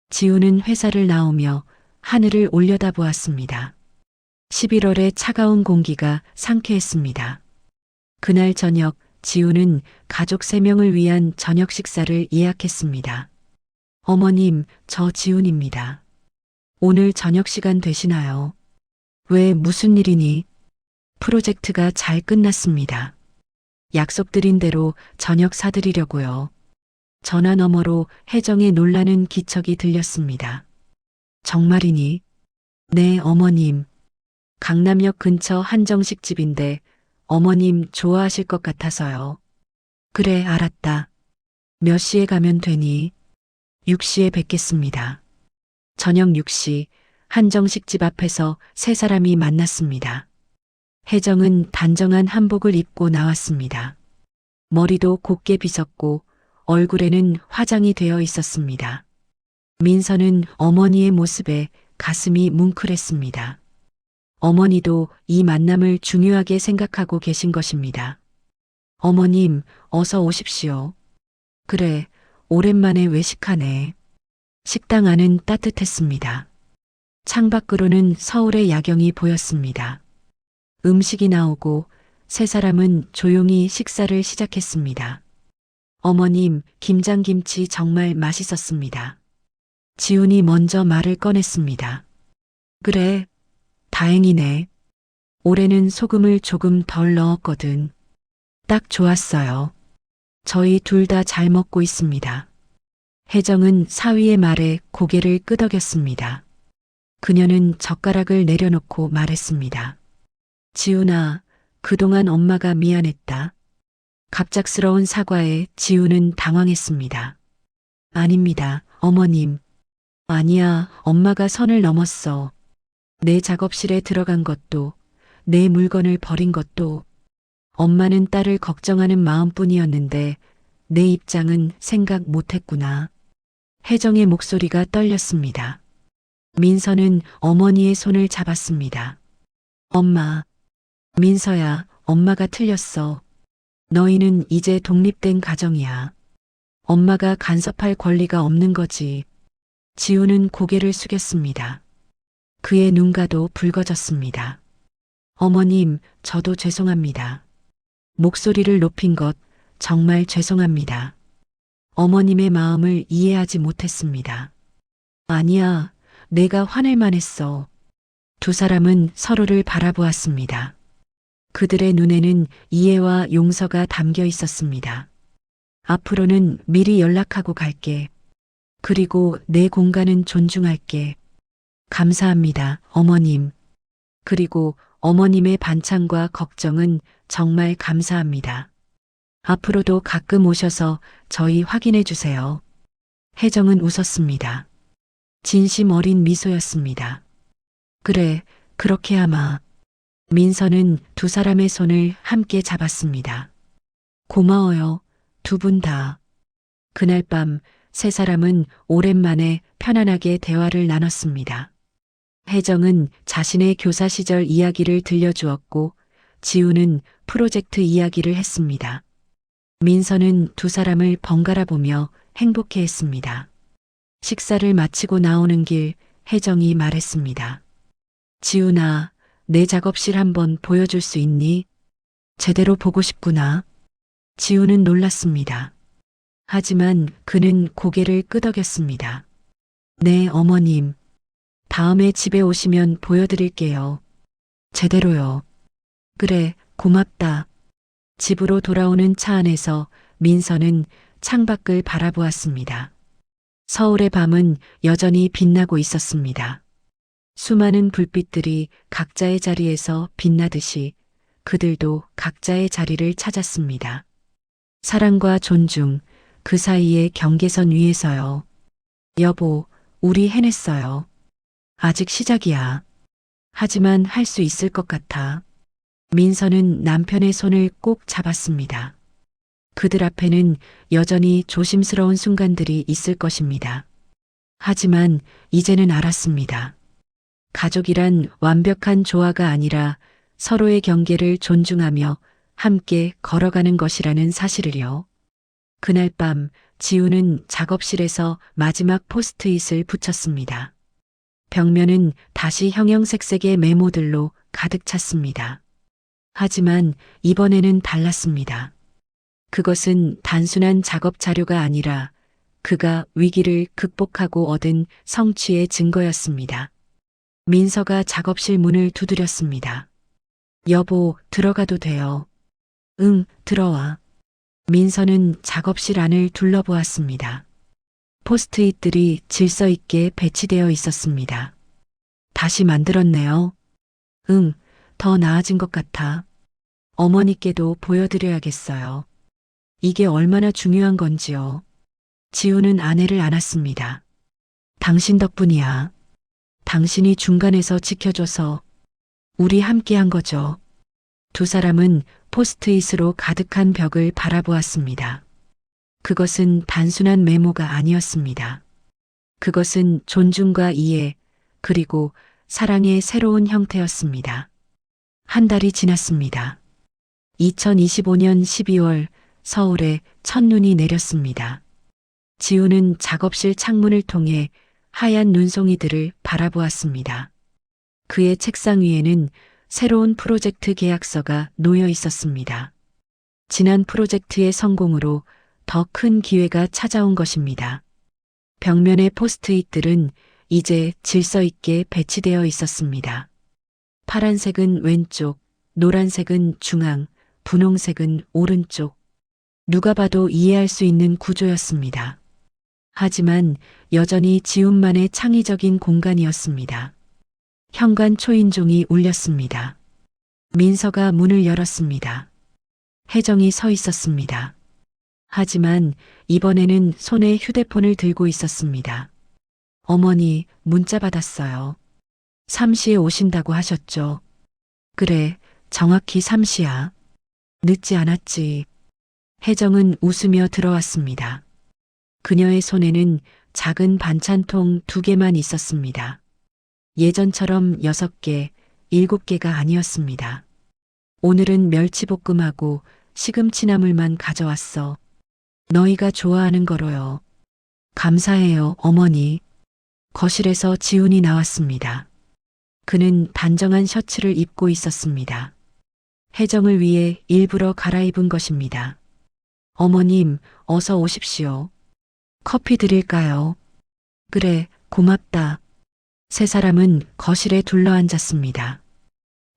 지우는 회사를 나오며 하늘을 올려다보았습니다. 11월의 차가운 공기가 상쾌했습니다. 그날 저녁 지우는 가족 3명을 위한 저녁 식사를 예약했습니다. 어머님, 저 지훈입니다. 오늘 저녁 시간 되시나요? 왜 무슨 일이니? 프로젝트가 잘 끝났습니다. 약속드린 대로 저녁 사드리려고요. 전화 너머로 혜정의 놀라는 기척이 들렸습니다. 정말이니? 네, 어머님. 강남역 근처 한정식 집인데 어머님 좋아하실 것 같아서요. 그래, 알았다. 몇 시에 가면 되니? 6시에 뵙겠습니다. 저녁 6시 한정식 집 앞에서 3사람이 만났습니다. 혜정은 단정한 한복을 입고 나왔습니다. 머리도 곱게 빗었고 얼굴에는 화장이 되어 있었습니다. 민서는 어머니의 모습에 가슴이 뭉클했습니다. 어머니도 이 만남을 중요하게 생각하고 계신 것입니다. 어머님, 어서 오십시오. 그래, 오랜만에 외식하네. 식당 안은 따뜻했습니다. 창밖으로는 서울의 야경이 보였습니다. 음식이 나오고 3사람은 조용히 식사를 시작했습니다. 어머님, 김장김치 정말 맛있었습니다. 지훈이 먼저 말을 꺼냈습니다. 그래, 다행이네. 올해는 소금을 조금 덜 넣었거든. 딱 좋았어요. 저희 둘 다 잘 먹고 있습니다. 혜정은 사위의 말에 고개를 끄덕였습니다. 그녀는 젓가락을 내려놓고 말했습니다. 지훈아, 그동안 엄마가 미안했다. 갑작스러운 사과에 지훈은 당황했습니다. 아닙니다, 어머님. 아니야, 엄마가 선을 넘었어. 내 작업실에 들어간 것도, 내 물건을 버린 것도, 엄마는 딸을 걱정하는 마음뿐이었는데 내 입장은 생각 못했구나. 혜정의 목소리가 떨렸습니다. 민서는 어머니의 손을 잡았습니다. 엄마. 민서야, 엄마가 틀렸어. 너희는 이제 독립된 가정이야. 엄마가 간섭할 권리가 없는 거지. 지우는 고개를 숙였습니다. 그의 눈가도 붉어졌습니다. 어머님, 저도 죄송합니다. 목소리를 높인 것 정말 죄송합니다. 어머님의 마음을 이해하지 못했습니다. 아니야, 내가 화낼만 했어. 두 사람은 서로를 바라보았습니다. 그들의 눈에는 이해와 용서가 담겨 있었습니다. 앞으로는 미리 연락하고 갈게. 그리고 내 공간은 존중할게. 감사합니다, 어머님. 그리고 어머님의 반찬과 걱정은 정말 감사합니다. 앞으로도 가끔 오셔서 저희 확인해 주세요. 혜정은 웃었습니다. 진심 어린 미소였습니다. 그래, 그렇게 하마. 민서는 두 사람의 손을 함께 잡았습니다. 고마워요, 두 분 다. 그날 밤 세 사람은 오랜만에 편안하게 대화를 나눴습니다. 혜정은 자신의 교사 시절 이야기를 들려주었고 지우는 프로젝트 이야기를 했습니다. 민서는 두 사람을 번갈아 보며 행복해했습니다. 식사를 마치고 나오는 길 혜정이 말했습니다. 지우나, 내 작업실 한번 보여줄 수 있니? 제대로 보고 싶구나. 지우는 놀랐습니다. 하지만 그는 고개를 끄덕였습니다. 네, 어머님. 다음에 집에 오시면 보여드릴게요. 제대로요. 그래, 고맙다. 집으로 돌아오는 차 안에서 민서는 창밖을 바라보았습니다. 서울의 밤은 여전히 빛나고 있었습니다. 수많은 불빛들이 각자의 자리에서 빛나듯이 그들도 각자의 자리를 찾았습니다. 사랑과 존중, 그 사이의 경계선 위에서요. 여보, 우리 해냈어요. 아직 시작이야. 하지만 할 수 있을 것 같아. 민서는 남편의 손을 꼭 잡았습니다. 그들 앞에는 여전히 조심스러운 순간들이 있을 것입니다. 하지만 이제는 알았습니다. 가족이란 완벽한 조화가 아니라 서로의 경계를 존중하며 함께 걸어가는 것이라는 사실을요. 그날 밤 지우는 작업실에서 마지막 포스트잇을 붙였습니다. 벽면은 다시 형형색색의 메모들로 가득 찼습니다. 하지만 이번에는 달랐습니다. 그것은 단순한 작업 자료가 아니라 그가 위기를 극복하고 얻은 성취의 증거였습니다. 민서가 작업실 문을 두드렸습니다. 여보, 들어가도 돼요. 응, 들어와. 민서는 작업실 안을 둘러보았습니다. 포스트잇들이 질서 있게 배치되어 있었습니다. 다시 만들었네요. 응, 더 나아진 것 같아. 어머니께도 보여드려야겠어요. 이게 얼마나 중요한 건지요. 지우는 아내를 안았습니다. 당신 덕분이야. 당신이 중간에서 지켜줘서 우리 함께 한 거죠. 두 사람은 포스트잇으로 가득한 벽을 바라보았습니다. 그것은 단순한 메모가 아니었습니다. 그것은 존중과 이해, 그리고 사랑의 새로운 형태였습니다. 한 달이 지났습니다. 2025년 12월 서울에 첫눈이 내렸습니다. 지우는 작업실 창문을 통해 하얀 눈송이들을 바라보았습니다. 그의 책상 위에는 새로운 프로젝트 계약서가 놓여 있었습니다. 지난 프로젝트의 성공으로 더 큰 기회가 찾아온 것입니다. 벽면의 포스트잇들은 이제 질서 있게 배치되어 있었습니다. 파란색은 왼쪽, 노란색은 중앙, 분홍색은 오른쪽. 누가 봐도 이해할 수 있는 구조였습니다. 하지만 여전히 지움만의 창의적인 공간이었습니다. 현관 초인종이 울렸습니다. 민서가 문을 열었습니다. 혜정이 서 있었습니다. 하지만 이번에는 손에 휴대폰을 들고 있었습니다. 어머니, 문자 받았어요. 3시에 오신다고 하셨죠? 그래, 정확히 3시야. 늦지 않았지. 혜정은 웃으며 들어왔습니다. 그녀의 손에는 작은 반찬통 2개만 있었습니다. 예전처럼 6개, 7개가 아니었습니다. 오늘은 멸치볶음하고 시금치나물만 가져왔어. 너희가 좋아하는 거로요. 감사해요, 어머니. 거실에서 지훈이 나왔습니다. 그는 단정한 셔츠를 입고 있었습니다. 혜정을 위해 일부러 갈아입은 것입니다. 어머님, 어서 오십시오. 커피 드릴까요? 그래, 고맙다. 세 사람은 거실에 둘러앉았습니다.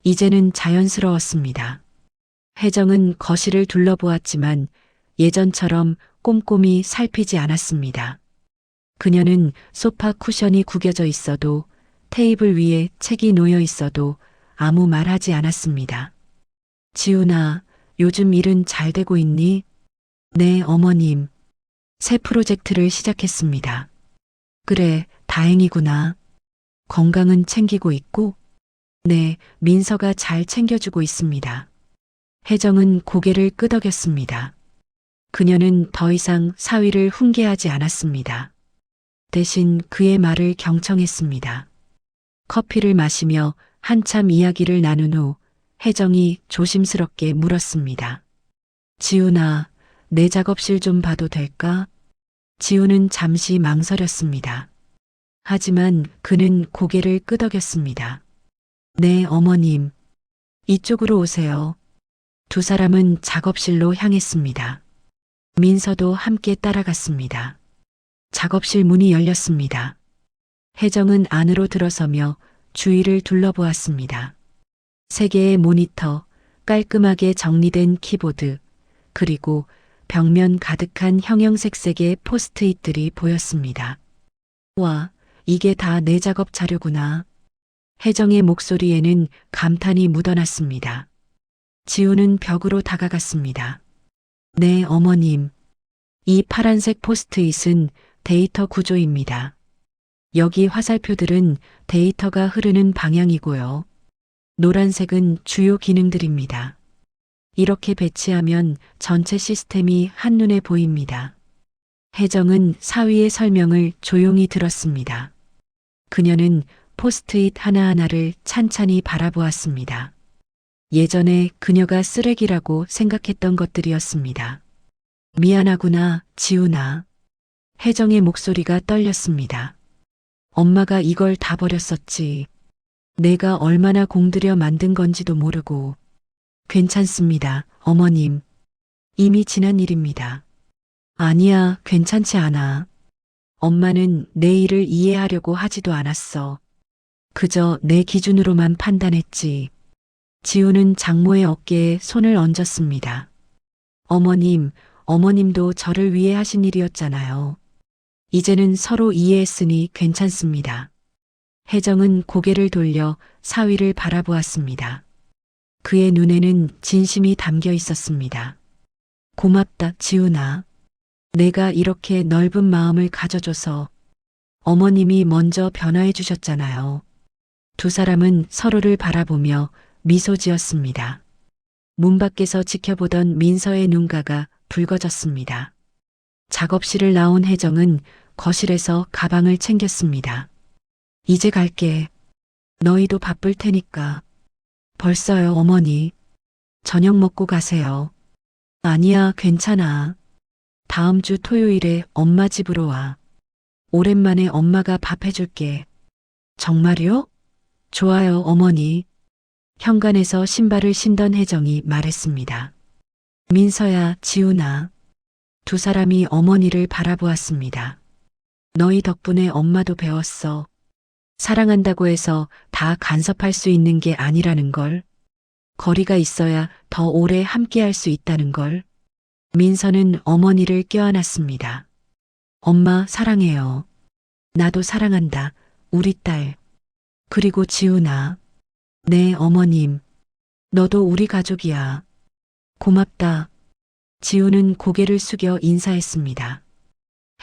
이제는 자연스러웠습니다. 혜정은 거실을 둘러보았지만 예전처럼 꼼꼼히 살피지 않았습니다. 그녀는 소파 쿠션이 구겨져 있어도 테이블 위에 책이 놓여 있어도 아무 말하지 않았습니다. 지훈아, 요즘 일은 잘 되고 있니? 네, 어머님. 새 프로젝트를 시작했습니다. 그래, 다행이구나. 건강은 챙기고 있고? 네, 민서가 잘 챙겨주고 있습니다. 혜정은 고개를 끄덕였습니다. 그녀는 더 이상 사위를 훈계하지 않았습니다. 대신 그의 말을 경청했습니다. 커피를 마시며 한참 이야기를 나눈 후 혜정이 조심스럽게 물었습니다. 지훈아, 내 작업실 좀 봐도 될까? 지훈은 잠시 망설였습니다. 하지만 그는 고개를 끄덕였습니다. 네, 어머님. 이쪽으로 오세요. 두 사람은 작업실로 향했습니다. 민서도 함께 따라갔습니다. 작업실 문이 열렸습니다. 혜정은 안으로 들어서며 주위를 둘러보았습니다. 세 개의 모니터, 깔끔하게 정리된 키보드, 그리고 벽면 가득한 형형색색의 포스트잇들이 보였습니다. 와, 이게 다 내 작업 자료구나. 혜정의 목소리에는 감탄이 묻어났습니다. 지우는 벽으로 다가갔습니다. 네, 어머님. 이 파란색 포스트잇은 데이터 구조입니다. 여기 화살표들은 데이터가 흐르는 방향이고요. 노란색은 주요 기능들입니다. 이렇게 배치하면 전체 시스템이 한눈에 보입니다. 혜정은 사위의 설명을 조용히 들었습니다. 그녀는 포스트잇 하나하나를 찬찬히 바라보았습니다. 예전에 그녀가 쓰레기라고 생각했던 것들이었습니다. 미안하구나, 지훈아. 혜정의 목소리가 떨렸습니다. 엄마가 이걸 다 버렸었지. 내가 얼마나 공들여 만든 건지도 모르고. 괜찮습니다, 어머님. 이미 지난 일입니다. 아니야, 괜찮지 않아. 엄마는 내 일을 이해하려고 하지도 않았어. 그저 내 기준으로만 판단했지. 지우는 장모의 어깨에 손을 얹었습니다. 어머님, 어머님도 저를 위해 하신 일이었잖아요. 이제는 서로 이해했으니 괜찮습니다. 혜정은 고개를 돌려 사위를 바라보았습니다. 그의 눈에는 진심이 담겨 있었습니다. 고맙다, 지훈아. 내가 이렇게 넓은 마음을 가져줘서 어머님이 먼저 변화해 주셨잖아요. 두 사람은 서로를 바라보며 미소 지었습니다. 문 밖에서 지켜보던 민서의 눈가가 붉어졌습니다. 작업실을 나온 혜정은 거실에서 가방을 챙겼습니다. 이제 갈게. 너희도 바쁠 테니까. 벌써요, 어머니. 저녁 먹고 가세요. 아니야, 괜찮아. 다음 주 토요일에 엄마 집으로 와. 오랜만에 엄마가 밥 해줄게. 정말요? 좋아요, 어머니. 현관에서 신발을 신던 혜정이 말했습니다. 민서야, 지훈아. 두 사람이 어머니를 바라보았습니다. 너희 덕분에 엄마도 배웠어. 사랑한다고 해서 다 간섭할 수 있는 게 아니라는 걸. 거리가 있어야 더 오래 함께할 수 있다는 걸. 민서는 어머니를 껴안았습니다. 엄마 사랑해요. 나도 사랑한다. 우리 딸. 그리고 지훈아. 네, 어머님. 너도 우리 가족이야. 고맙다. 지훈은 고개를 숙여 인사했습니다.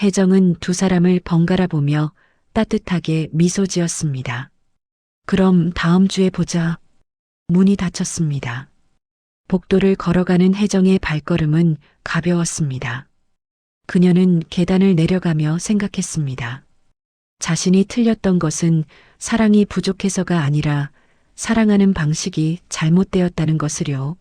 혜정은 두 사람을 번갈아 보며 따뜻하게 미소 지었습니다. 그럼 다음 주에 보자. 문이 닫혔습니다. 복도를 걸어가는 혜정의 발걸음은 가벼웠습니다. 그녀는 계단을 내려가며 생각했습니다. 자신이 틀렸던 것은 사랑이 부족해서가 아니라 사랑하는 방식이 잘못되었다는 것을요.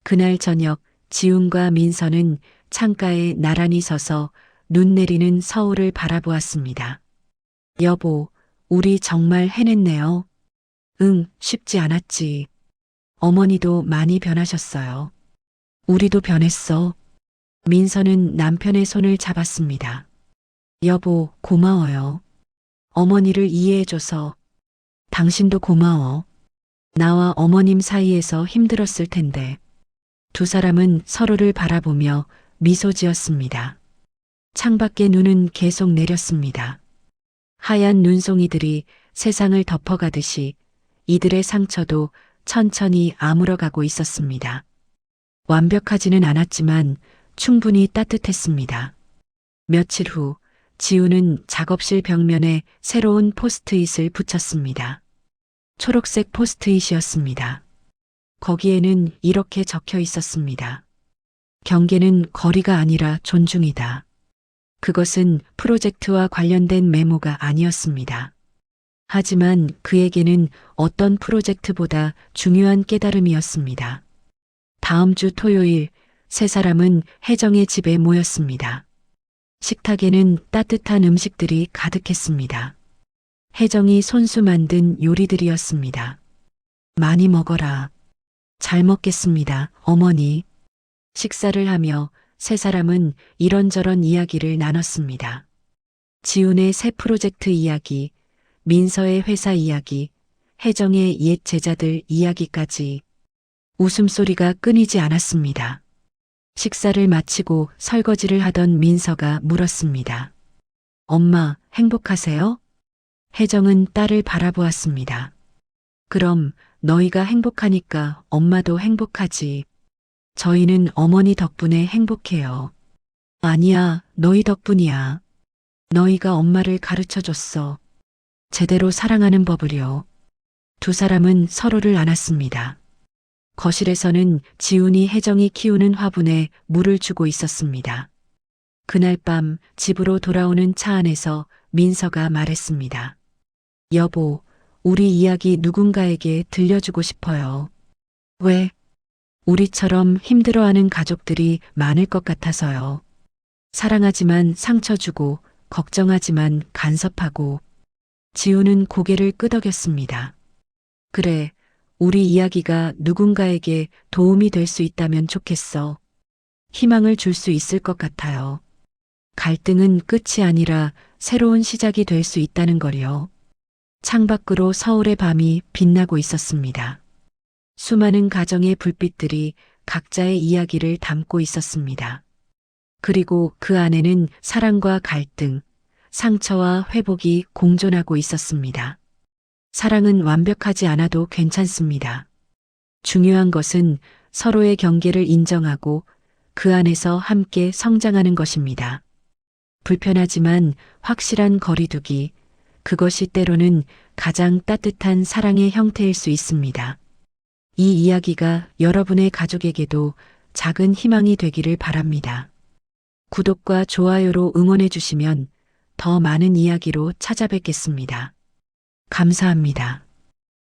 그날 저녁 지훈과 민서는 창가에 나란히 서서 눈 내리는 서울을 바라보았습니다. 여보, 우리 정말 해냈네요. 응, 쉽지 않았지. 어머니도 많이 변하셨어요. 우리도 변했어. 민서는 남편의 손을 잡았습니다. 여보, 고마워요. 어머니를 이해해줘서. 당신도 고마워. 나와 어머님 사이에서 힘들었을 텐데. 두 사람은 서로를 바라보며 미소 지었습니다. 창밖의 눈은 계속 내렸습니다. 하얀 눈송이들이 세상을 덮어가듯이 이들의 상처도 천천히 아물어가고 있었습니다. 완벽하지는 않았지만 충분히 따뜻했습니다. 며칠 후 지우는 작업실 벽면에 새로운 포스트잇을 붙였습니다. 초록색 포스트잇이었습니다. 거기에는 이렇게 적혀 있었습니다. 경계는 거리가 아니라 존중이다. 그것은 프로젝트와 관련된 메모가 아니었습니다. 하지만 그에게는 어떤 프로젝트보다 중요한 깨달음이었습니다. 다음 주 토요일 세 사람은 혜정의 집에 모였습니다. 식탁에는 따뜻한 음식들이 가득했습니다. 혜정이 손수 만든 요리들이었습니다. 많이 먹어라. 잘 먹겠습니다, 어머니. 식사를 하며 세 사람은 이런저런 이야기를 나눴습니다. 지훈의 새 프로젝트 이야기, 민서의 회사 이야기, 혜정의 옛 제자들 이야기까지 웃음소리가 끊이지 않았습니다. 식사를 마치고 설거지를 하던 민서가 물었습니다. 엄마, 행복하세요? 혜정은 딸을 바라보았습니다. 그럼 너희가 행복하니까 엄마도 행복하지. 저희는 어머니 덕분에 행복해요. 아니야, 너희 덕분이야. 너희가 엄마를 가르쳐 줬어. 제대로 사랑하는 법을요. 두 사람은 서로를 안았습니다. 거실에서는 지훈이 혜정이 키우는 화분에 물을 주고 있었습니다. 그날 밤 집으로 돌아오는 차 안에서 민서가 말했습니다. 여보, 우리 이야기 누군가에게 들려주고 싶어요. 왜? 우리처럼 힘들어하는 가족들이 많을 것 같아서요. 사랑하지만 상처 주고, 걱정하지만 간섭하고. 지우는 고개를 끄덕였습니다. 그래, 우리 이야기가 누군가에게 도움이 될 수 있다면 좋겠어. 희망을 줄 수 있을 것 같아요. 갈등은 끝이 아니라 새로운 시작이 될 수 있다는 걸요. 창밖으로 서울의 밤이 빛나고 있었습니다. 수많은 가정의 불빛들이 각자의 이야기를 담고 있었습니다. 그리고 그 안에는 사랑과 갈등, 상처와 회복이 공존하고 있었습니다. 사랑은 완벽하지 않아도 괜찮습니다. 중요한 것은 서로의 경계를 인정하고 그 안에서 함께 성장하는 것입니다. 불편하지만 확실한 거리두기, 그것이 때로는 가장 따뜻한 사랑의 형태일 수 있습니다. 이 이야기가 여러분의 가족에게도 작은 희망이 되기를 바랍니다. 구독과 좋아요로 응원해 주시면 더 많은 이야기로 찾아뵙겠습니다. 감사합니다.